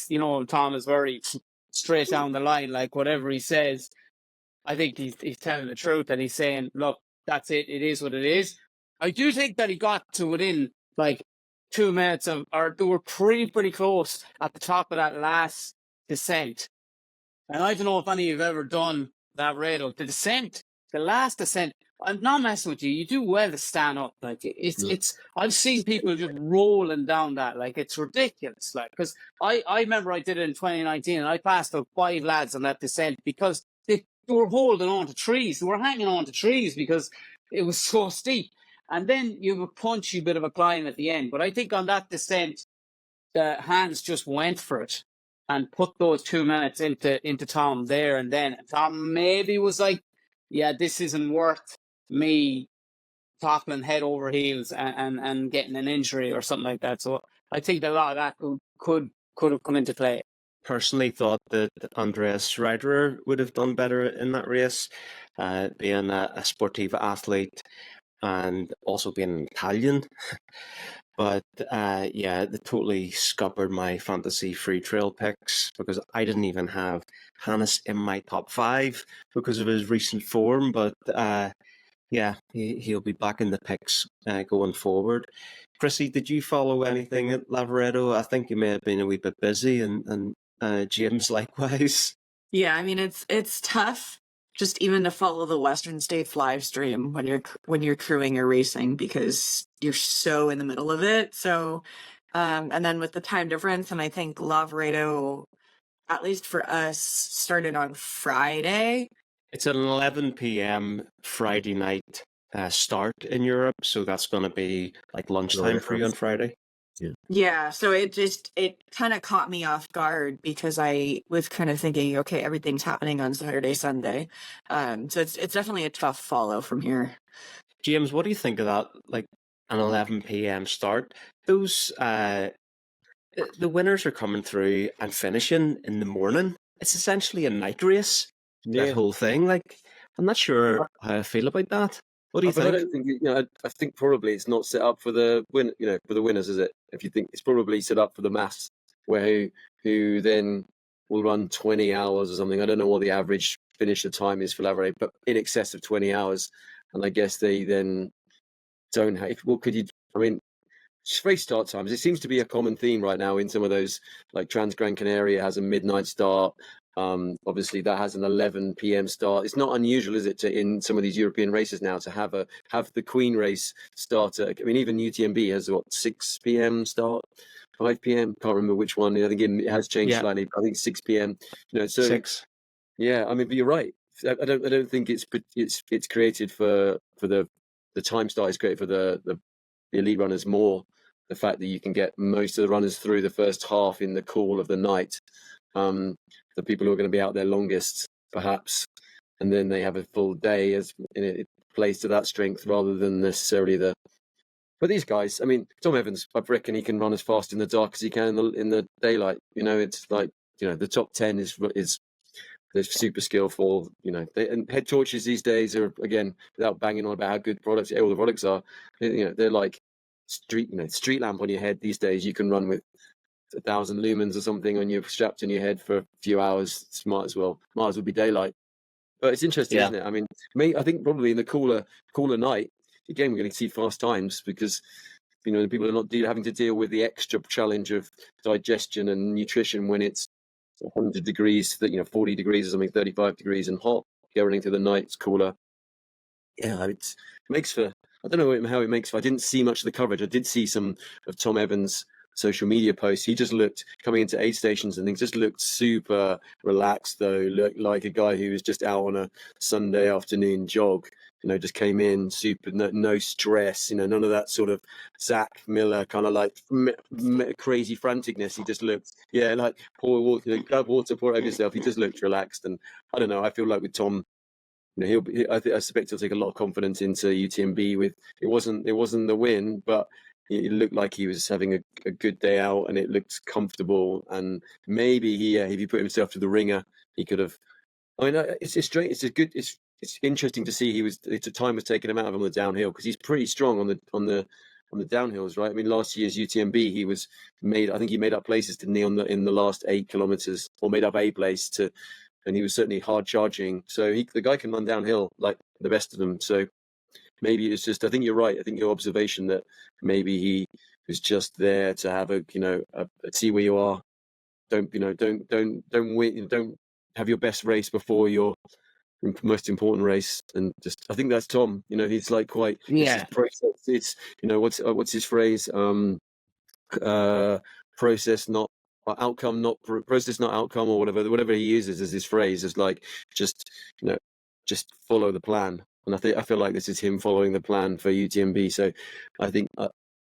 Tom is very straight down the line. Like, whatever he says, I think he's telling the truth, and he's saying, look, that's it. It is what it is. I do think that he got to within, like, 2 minutes of, or they were pretty close at the top of that last descent. And I don't know if any of you have ever done Lavaredo. The descent, the last descent, I'm not messing with you. You do well to stand up. Like it's I've seen people just rolling down that. Like it's ridiculous. Like, because I remember I did it in 2019 and I passed out 5 lads on that descent because they were holding on to trees. They were hanging on to trees because it was so steep. And then you have a punchy bit of a climb at the end. But I think on that descent, the hands just went for it and put those 2 minutes into Tom there and then. Tom maybe was like, yeah, this isn't worth me toppling head over heels and getting an injury or something like that. So I think a lot of that could have come into play. Personally thought that Andreas Schreider would have done better in that race, being a Sportiva athlete and also being an Italian. But yeah, they totally scuppered my fantasy Freetrail picks because I didn't even have Hannes in my top 5 because of his recent form. But yeah, he'll be back in the picks going forward. Chrissy, did you follow anything at Lavaredo? I think you may have been a wee bit busy, and James likewise. Yeah, I mean it's tough just even to follow the Western States live stream when you're crewing or racing because you're so in the middle of it. So and then with the time difference, and I think Lavaredo, at least for us, started on Friday. It's an 11 p.m. Friday night start in Europe, so that's going to be like lunchtime for you on Friday. Yeah, so it kind of caught me off guard because I was kind of thinking, okay, everything's happening on Saturday, Sunday. So it's definitely a tough follow from here. James, what do you think of that? Like an 11 p.m. start. Those the winners are coming through and finishing in the morning. It's essentially a night race. That whole thing. Like, I'm not sure how I feel about that. What do you think? I don't think I think probably it's not set up for the for the winners, is it? If you think it's probably set up for the mass, who then will run 20 hours or something. I don't know what the average finisher time is for Lavaredo, but in excess of 20 hours. And I guess they then don't have. What could you? I mean, race start times. It seems to be a common theme right now in some of those. Like Trans-Gran Canaria has a midnight start. Obviously, that has an 11 p.m. start. It's not unusual, is it, in some of these European races now to have the Queen race start at, I mean, even UTMB has 6 p.m. start, 5 p.m. Can't remember which one. I think it has changed slightly. I think 6 p.m. So 6. Yeah, I mean, but you're right. I don't think it's created for the time start is created for the elite runners more. The fact that you can get most of the runners through the first half in the cool of the night. The people who are going to be out there longest, perhaps, and then they have a full day as it plays to that strength rather than necessarily the. But these guys, I mean, Tom Evans, I reckon he can run as fast in the dark as he can in the daylight. It's like the top 10 is they're super skillful. And head torches these days are, again, without banging on about how good all the products are. They're like street lamp on your head these days. You can run with 1,000 lumens or something on your strapped on your head for a few hours. Might as well be daylight. But it's interesting, isn't it? I mean, I think probably in the cooler night, again, we're going to see fast times because people are not having to deal with the extra challenge of digestion and nutrition when it's 100 degrees, 40 degrees or something, 35 degrees and hot. Going into the night, it's cooler. Yeah, it makes for, I don't know how it makes for, I didn't see much of the coverage. I did see some of Tom Evans' social media posts. He just looked, coming into aid stations and things, just looked super relaxed though, looked like a guy who was just out on a Sunday afternoon jog. Just came in super, no stress, none of that sort of Zach Miller kind of like crazy franticness. He just looked, like pour water, grab water, pour it over yourself. He just looked relaxed. And I don't know, I feel like with Tom, I suspect he'll take a lot of confidence into UTMB. With it wasn't the win, but it looked like he was having a good day out, and it looked comfortable. And maybe if he put himself to the ringer, he could have. I mean, it's strange. It's interesting to see time was taken him out of him on the downhill, because he's pretty strong on the downhills, right? I mean, last year's UTMB, I think he made up places, didn't he, in the last 8 kilometers, or made up a place and he was certainly hard charging. So the guy can run downhill like the best of them. So maybe it's just, I think you're right. I think your observation that maybe he was just there to have see where you are. Don't win. Don't have your best race before your most important race. And just, I think that's Tom. He's like quite. Yeah. It's what's his phrase? Process not outcome, not process not outcome, or whatever he uses as his phrase, is like just follow the plan. And I feel like this is him following the plan for UTMB. So I think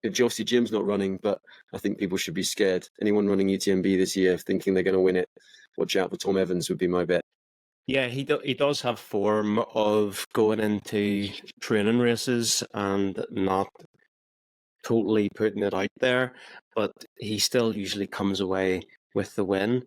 obviously Jim's not running, but I think people should be scared. Anyone running UTMB this year thinking they're going to win it, watch out for Tom Evans would be my bet. Yeah, he does have form of going into training races and not totally putting it out there, but he still usually comes away with the win.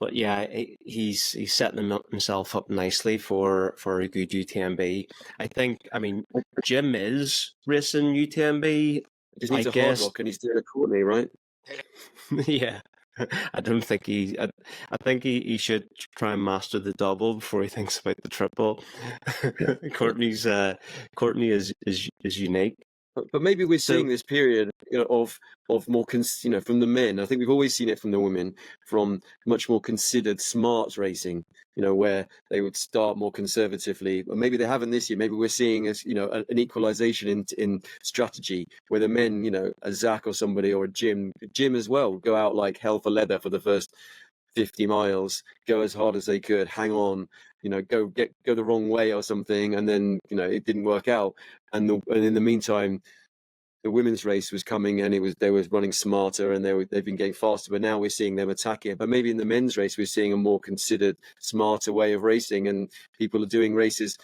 But yeah, he's setting himself up nicely for a good UTMB. I mean, Jim is racing UTMB. He needs a hard rock, and he's doing a Courtney, right? Yeah. I don't think I think he should try and master the double before he thinks about the triple. Courtney is unique. But maybe we're seeing this period, of more, from the men. I think we've always seen it from the women, from much more considered, smart racing. Where they would start more conservatively. But maybe they haven't this year. Maybe we're seeing an equalization in strategy, where the men, a Zach or somebody, or a Jim as well, go out like hell for leather for the first 50 miles, go as hard as they could, hang on, go the wrong way or something, and then it didn't work out. And in the meantime, the women's race was coming, and they were running smarter, and they've been getting faster. But now we're seeing them attacking it. But maybe in the men's race, we're seeing a more considered, smarter way of racing, and people are doing races.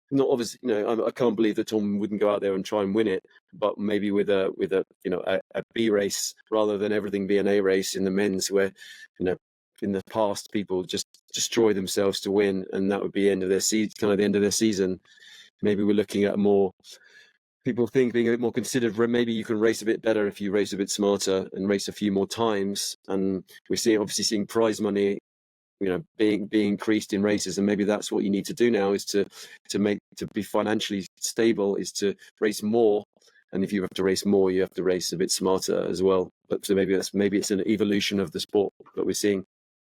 Not obviously, I can't believe that Tom wouldn't go out there and try and win it, but maybe with a B race rather than everything be an A race in the men's, where in the past people just destroy themselves to win, and that would be the end of their season. Maybe we're looking at more. People think being a bit more considered, maybe you can race a bit better if you race a bit smarter and race a few more times. And we're obviously seeing prize money, being increased in races. And maybe that's what you need to do now, is to be financially stable, is to race more. And if you have to race more, you have to race a bit smarter as well. But so maybe it's an evolution of the sport that we're seeing.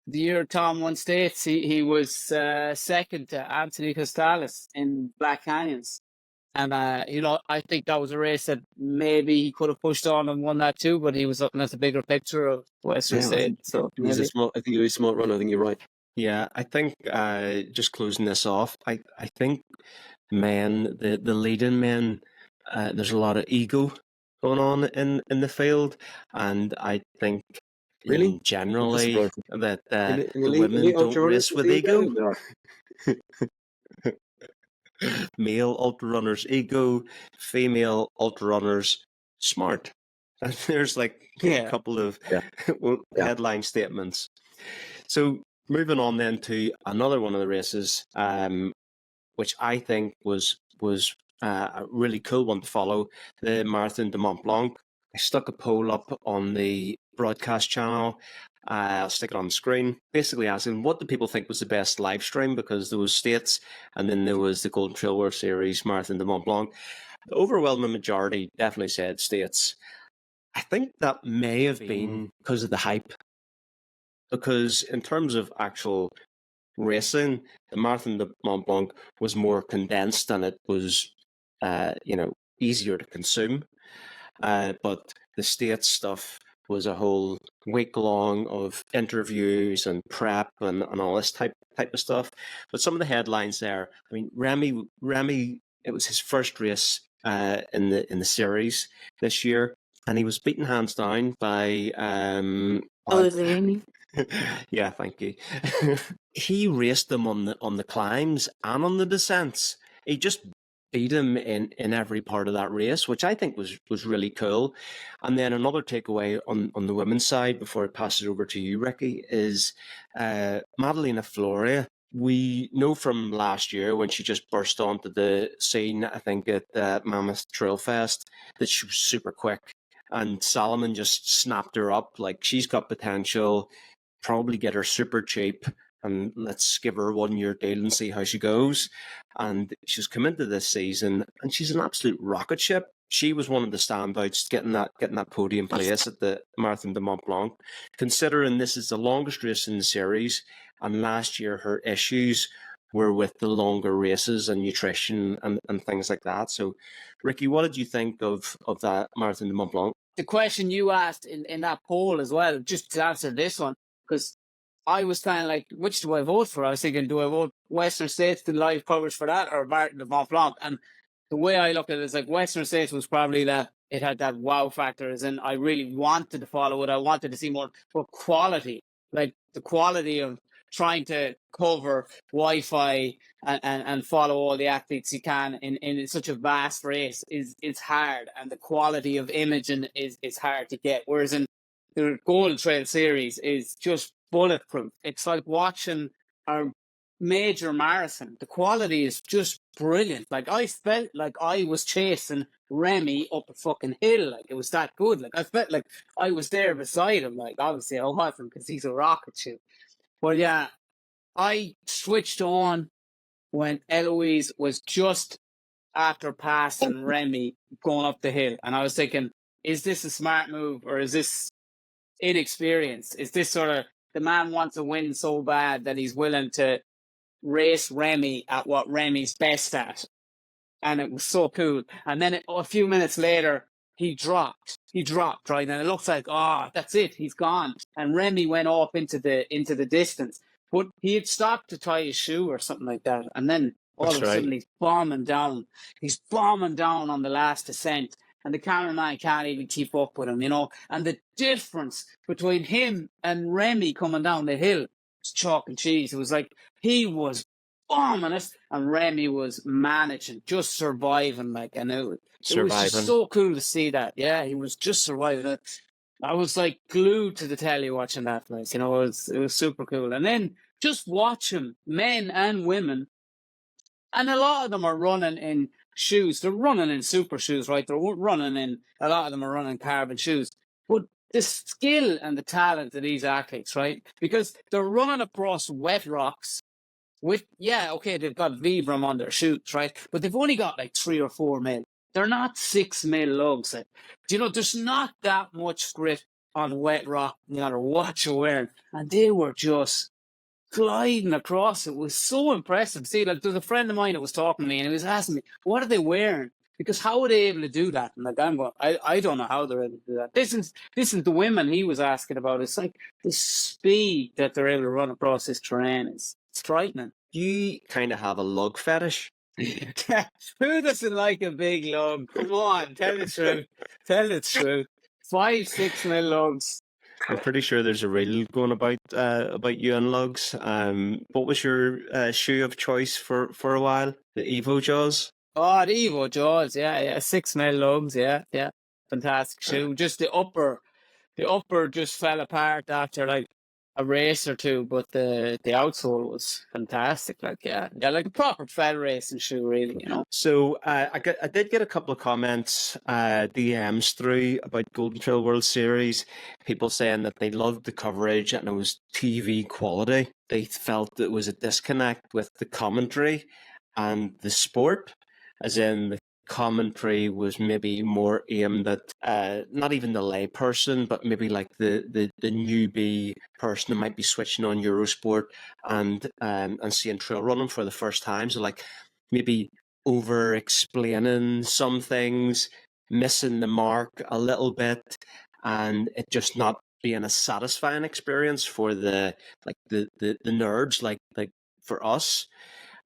The year Tom won states, he was second to Anthony Costales in Black Canyons. And, I think that was a race that maybe he could have pushed on and won that too, but he was looking at the bigger picture of Western State. So I think he was a smart runner. I think you're right. Yeah, I think just closing this off, I think men, the leading men, there's a lot of ego going on in the field, and I think generally that the women don't race with ego. Male ultra runners ego, female ultra runners smart. And there's a couple of headline statements. So moving on then to another one of the races, which I think was a really cool one to follow, the Marathon de Mont Blanc. I stuck a poll up on the broadcast channel. I'll stick it on the screen, basically asking what do people think was the best live stream, because there was states and then there was the Golden Trail World Series Marathon de Mont Blanc. The overwhelming majority definitely said states. I think that may have been because of the hype. Because in terms of actual racing, the Marathon de Mont Blanc was more condensed and it was, easier to consume. But the States stuff was a whole week long of interviews and prep and all this type of stuff. But some of the headlines there, I mean, Remy, it was his first race in the series this year, and he was beaten hands down by Amy. yeah, thank you. He raced them on the climbs and on the descents. He just beat him in every part of that race, which I think was really cool. And then another takeaway on the women's side before I pass it over to you, Ricky, is Madalena Floria. We know from last year when she just burst onto the scene, I think at Mammoth Trail Fest, that she was super quick. And Salomon just snapped her up. Like, she's got potential, probably get her super cheap, and let's give her a 1-year deal and see how she goes. And she's come into this season, and she's an absolute rocket ship. She was one of the standouts getting that podium place at the Marathon de Mont Blanc. Considering this is the longest race in the series, and last year her issues were with the longer races and nutrition and things like that. So, Ricky, what did you think of that Marathon de Mont Blanc? The question you asked in that poll as well, just to answer this one, because I was kind of like, which do I vote for? I was thinking, do I vote Western States, the live coverage for that, or Marathon de Mont Blanc? And the way I look at it is like Western States was probably that it had that wow factor, as in I really wanted to follow it. I wanted to see more quality, like the quality of trying to cover Wi-Fi and follow all the athletes you can in such a vast race is hard, and the quality of imaging is hard to get. Whereas in the Golden Trail series is just bulletproof. It's like watching a major marathon. The quality is just brilliant. Like, I felt like I was chasing Remy up a fucking hill. Like, it was that good. Like, I felt like I was there beside him. Like, obviously I wasn't, because he's a rocket ship. But yeah, I switched on when Eloise was just after passing Remy going up the hill. And I was thinking, is this a smart move, or is this inexperience? Is this sort of, the man wants to win so bad that he's willing to race Remy at what Remy's best at? And it was so cool. And then a few minutes later, he dropped, right? And it looks like, that's it, he's gone. And Remy went off into the distance. But he had stopped to tie his shoe or something like that. And then all of a sudden he's bombing down. He's bombing down on the last descent. And the cameraman can't even keep up with him, And the difference between him and Remy coming down the hill was chalk and cheese. It was like he was bombing it, and Remy was managing, just surviving. Like, I know it was just so cool to see that. Yeah, he was just surviving it. I was like glued to the telly watching that place. It was super cool. And then just watching men and women, and a lot of them are running in shoes. They're running in super shoes, right? A lot of them are running carbon shoes. But the skill and the talent of these athletes, right? Because they're running across wet rocks with, they've got Vibram on their shoes, right? But they've only got like 3 or 4 mil. They're not 6 mil lugs. There's not that much grip on wet rock, no matter what you're wearing. And they were just gliding across. It was so impressive. See, like, there's a friend of mine that was talking to me, and he was asking me, what are they wearing? Because how are they able to do that? And like, I'm going, I don't know how they're able to do that. This is the women he was asking about. It's like the speed that they're able to run across this terrain is frightening. You kind of have a lug fetish. Who doesn't like a big lug? Come on, tell the truth. Tell the truth. 5, 6 mil lugs. I'm pretty sure there's a reel going about you and lugs. What was your shoe of choice for a while? The Evo Jaws? Oh, the Evo Jaws, yeah. 6 mil lugs, yeah. Fantastic shoe. Just the upper just fell apart after like a race or two, but the outsole was fantastic. Like, like a proper fell racing shoe, really. So I did get a couple of comments, DMs through about Golden Trail World Series. People saying that they loved the coverage and it was TV quality. They felt it was a disconnect with the commentary and the sport, as in the commentary was maybe more aimed at not even the lay person, but maybe like the newbie person who might be switching on Eurosport and seeing trail running for the first time. So like maybe over explaining some things, missing the mark a little bit, and it just not being a satisfying experience for the nerds like for us.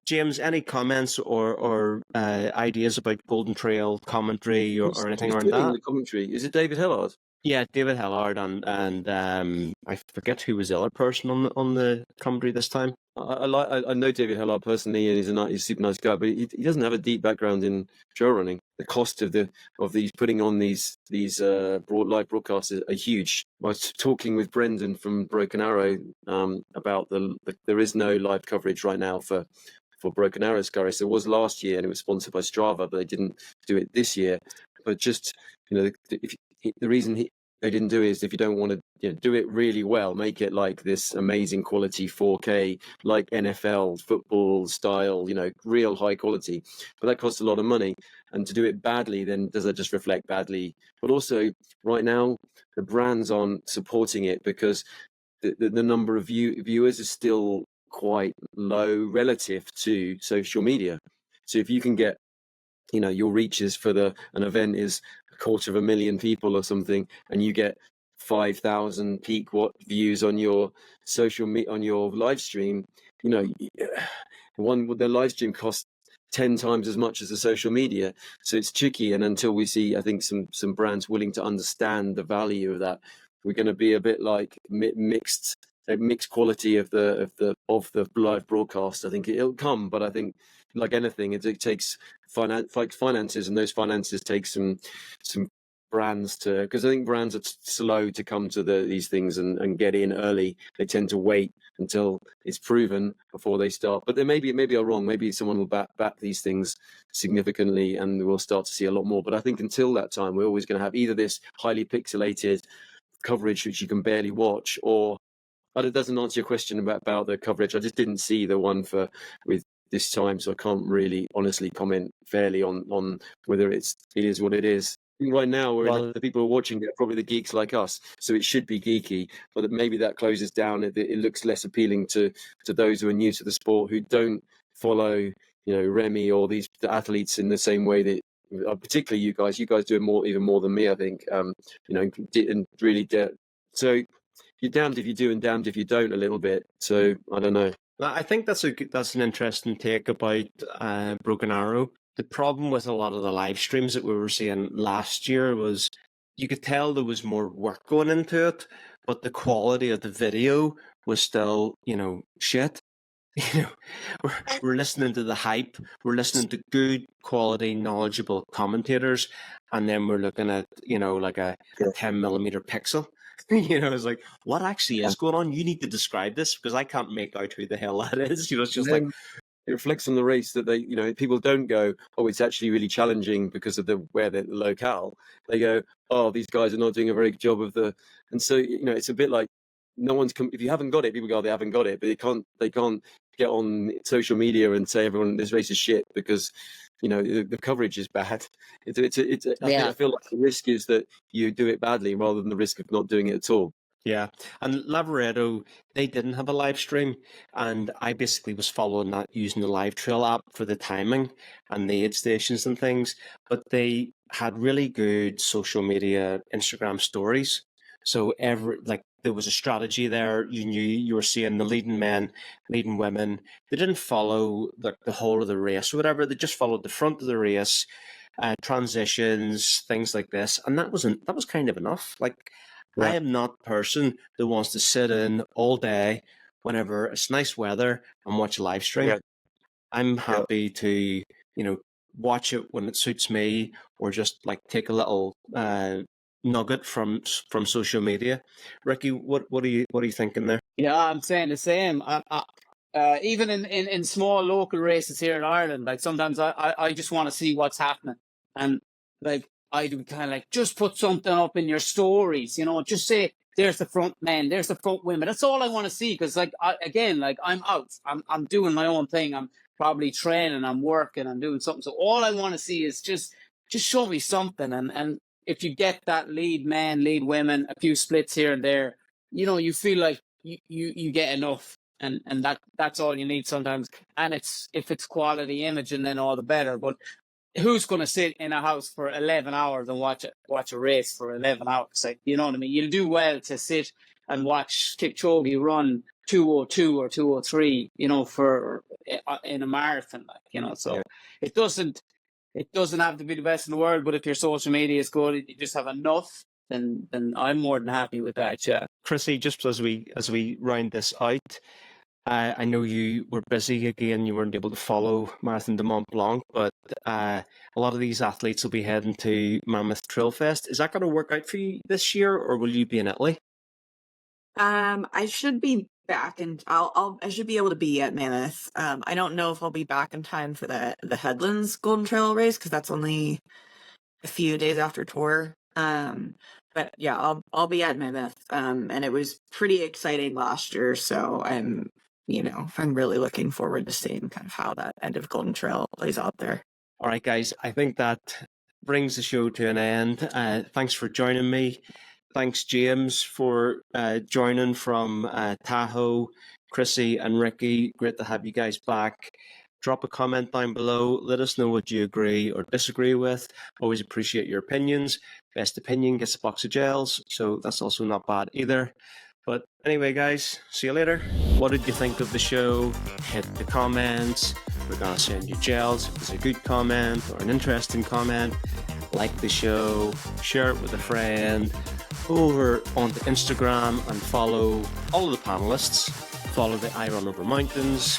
James, any comments or ideas about Golden Trail commentary or anything Who's around doing that? the commentary? Is it David Hillard? Yeah, David Hillard and I forget who was the other person on the commentary this time. I know David Hillard personally, and he's a super nice guy, but he doesn't have a deep background in trail running. The cost of these putting on these live broadcasts are huge. I was talking with Brendan from Broken Arrow about there is no live coverage right now for Broken Arrow Sky Race. There was last year, and it was sponsored by Strava, but they didn't do it this year. But just the reason they didn't do it is if you don't want to do it really well, make it like this amazing quality 4K, like NFL football style, real high quality. But that costs a lot of money. And to do it badly, then does that just reflect badly? But also, right now, the brands aren't supporting it because the number of viewers is still quite low relative to social media. So if you can get, your reaches for an event is 250,000 people or something, and you get 5,000 peak views on your on your live stream, the live stream costs 10 times as much as the social media. So it's tricky. And until we see, I think, some brands willing to understand the value of that, we're going to be a bit like mixed quality of the live broadcast. I think it'll come, but I think, like anything, it takes finances, and those finances take some brands because I think brands are slow to come to these things and get in early. They tend to wait until it's proven before they start. But then maybe I'm wrong. Maybe someone will back these things significantly, and we'll start to see a lot more. But I think until that time, we're always going to have either this highly pixelated coverage which you can barely watch, or it doesn't answer your question about the coverage. I just didn't see the one with this time, so I can't really honestly comment fairly on whether it is what it is. Right now, the people who are watching it are probably the geeks like us, so it should be geeky, but maybe that closes down. It looks less appealing to those who are new to the sport, who don't follow, Remy or the athletes in the same way that, particularly you guys do it even more than me, I think, and really so you're damned if you do and damned if you don't a little bit. So I don't know. I think that's an interesting take about Broken Arrow. The problem with a lot of the live streams that we were seeing last year was you could tell there was more work going into it, but the quality of the video was still, shit. We're listening to the hype. We're listening to good quality, knowledgeable commentators, and then we're looking at, like a 10mm pixel. It's like, what actually is going on? You need to describe this because I can't make out who the hell that is. It's just like, it reflects on the race that they, people don't go, oh, it's actually really challenging because of where they're locale. They go, oh, these guys are not doing a very good job of and so, it's a bit like no one's if you haven't got it, people go, they haven't got it, but they can't get on social media and say everyone, this race is shit because, the coverage is bad. I feel like the risk is that you do it badly rather than the risk of not doing it at all. Yeah, and Lavaredo, they didn't have a live stream, and I basically was following that using the Live Trail app for the timing and the aid stations and things, but they had really good social media Instagram stories. So there was a strategy there. You knew you were seeing the leading men, leading women. They didn't follow the whole of the race or whatever. They just followed the front of the race, transitions, things like this, and that was kind of enough. Like, I am not a person that wants to sit in all day whenever it's nice weather and watch a live stream. Yeah. I'm happy to, watch it when it suits me, or just like take a little nugget from social media. Ricky, what are you thinking there? Yeah, I'm saying the same. Even in small local races here in Ireland, like sometimes I just want to see what's happening, and like I do kind of like just put something up in your stories, just say there's the front men, there's the front women. That's all I want to see because I'm out. I'm doing my own thing. I'm probably training, I'm working, I'm doing something. So all I want to see is just show me something. And if you get that lead men, lead women, a few splits here and there, you feel like you get enough. And that's all you need sometimes. And if it's quality imaging, then all the better. But who's going to sit in a house for 11 hours and watch a race for 11 hours? Like, you know what I mean? You'll do well to sit and watch Kipchoge run 2:02 or 2:03, for in a marathon, So it doesn't have to be the best in the world, but if your social media is good, you just have enough, then I'm more than happy with that. Yeah. Chrissy, just as we round this out, I know you were busy again. You weren't able to follow Marathon de Mont Blanc, but a lot of these athletes will be heading to Mammoth Trail Fest. Is that going to work out for you this year, or will you be in Italy? I should be back, and I should be able to be at Mammoth. I don't know if I'll be back in time for the Headlands Golden Trail race, because that's only a few days after tour. But yeah, I'll be at Mammoth. And it was pretty exciting last year, so I'm really looking forward to seeing kind of how that end of Golden Trail plays out there. All right, guys, I think that brings the show to an end. Thanks for joining me. Thanks, James, for joining from Tahoe. Chrissy and Ricky, great to have you guys back. Drop a comment down below. Let us know what you agree or disagree with. Always appreciate your opinions. Best opinion gets a box of gels, so that's also not bad either. But anyway, guys, see you later. What did you think of the show? Hit the comments. We're going to send you gels if it's a good comment or an interesting comment. Like the show, share it with a friend. Go over onto Instagram and follow all of the panelists. Follow the I Run Over Mountains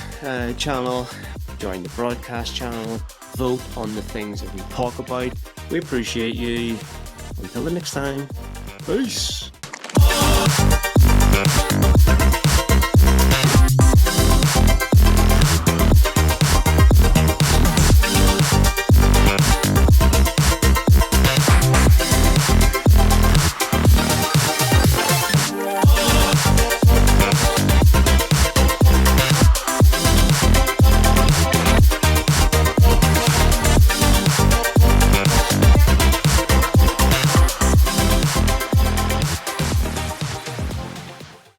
channel. Join the broadcast channel. Vote on the things that we talk about. We appreciate you. Until the next time, peace.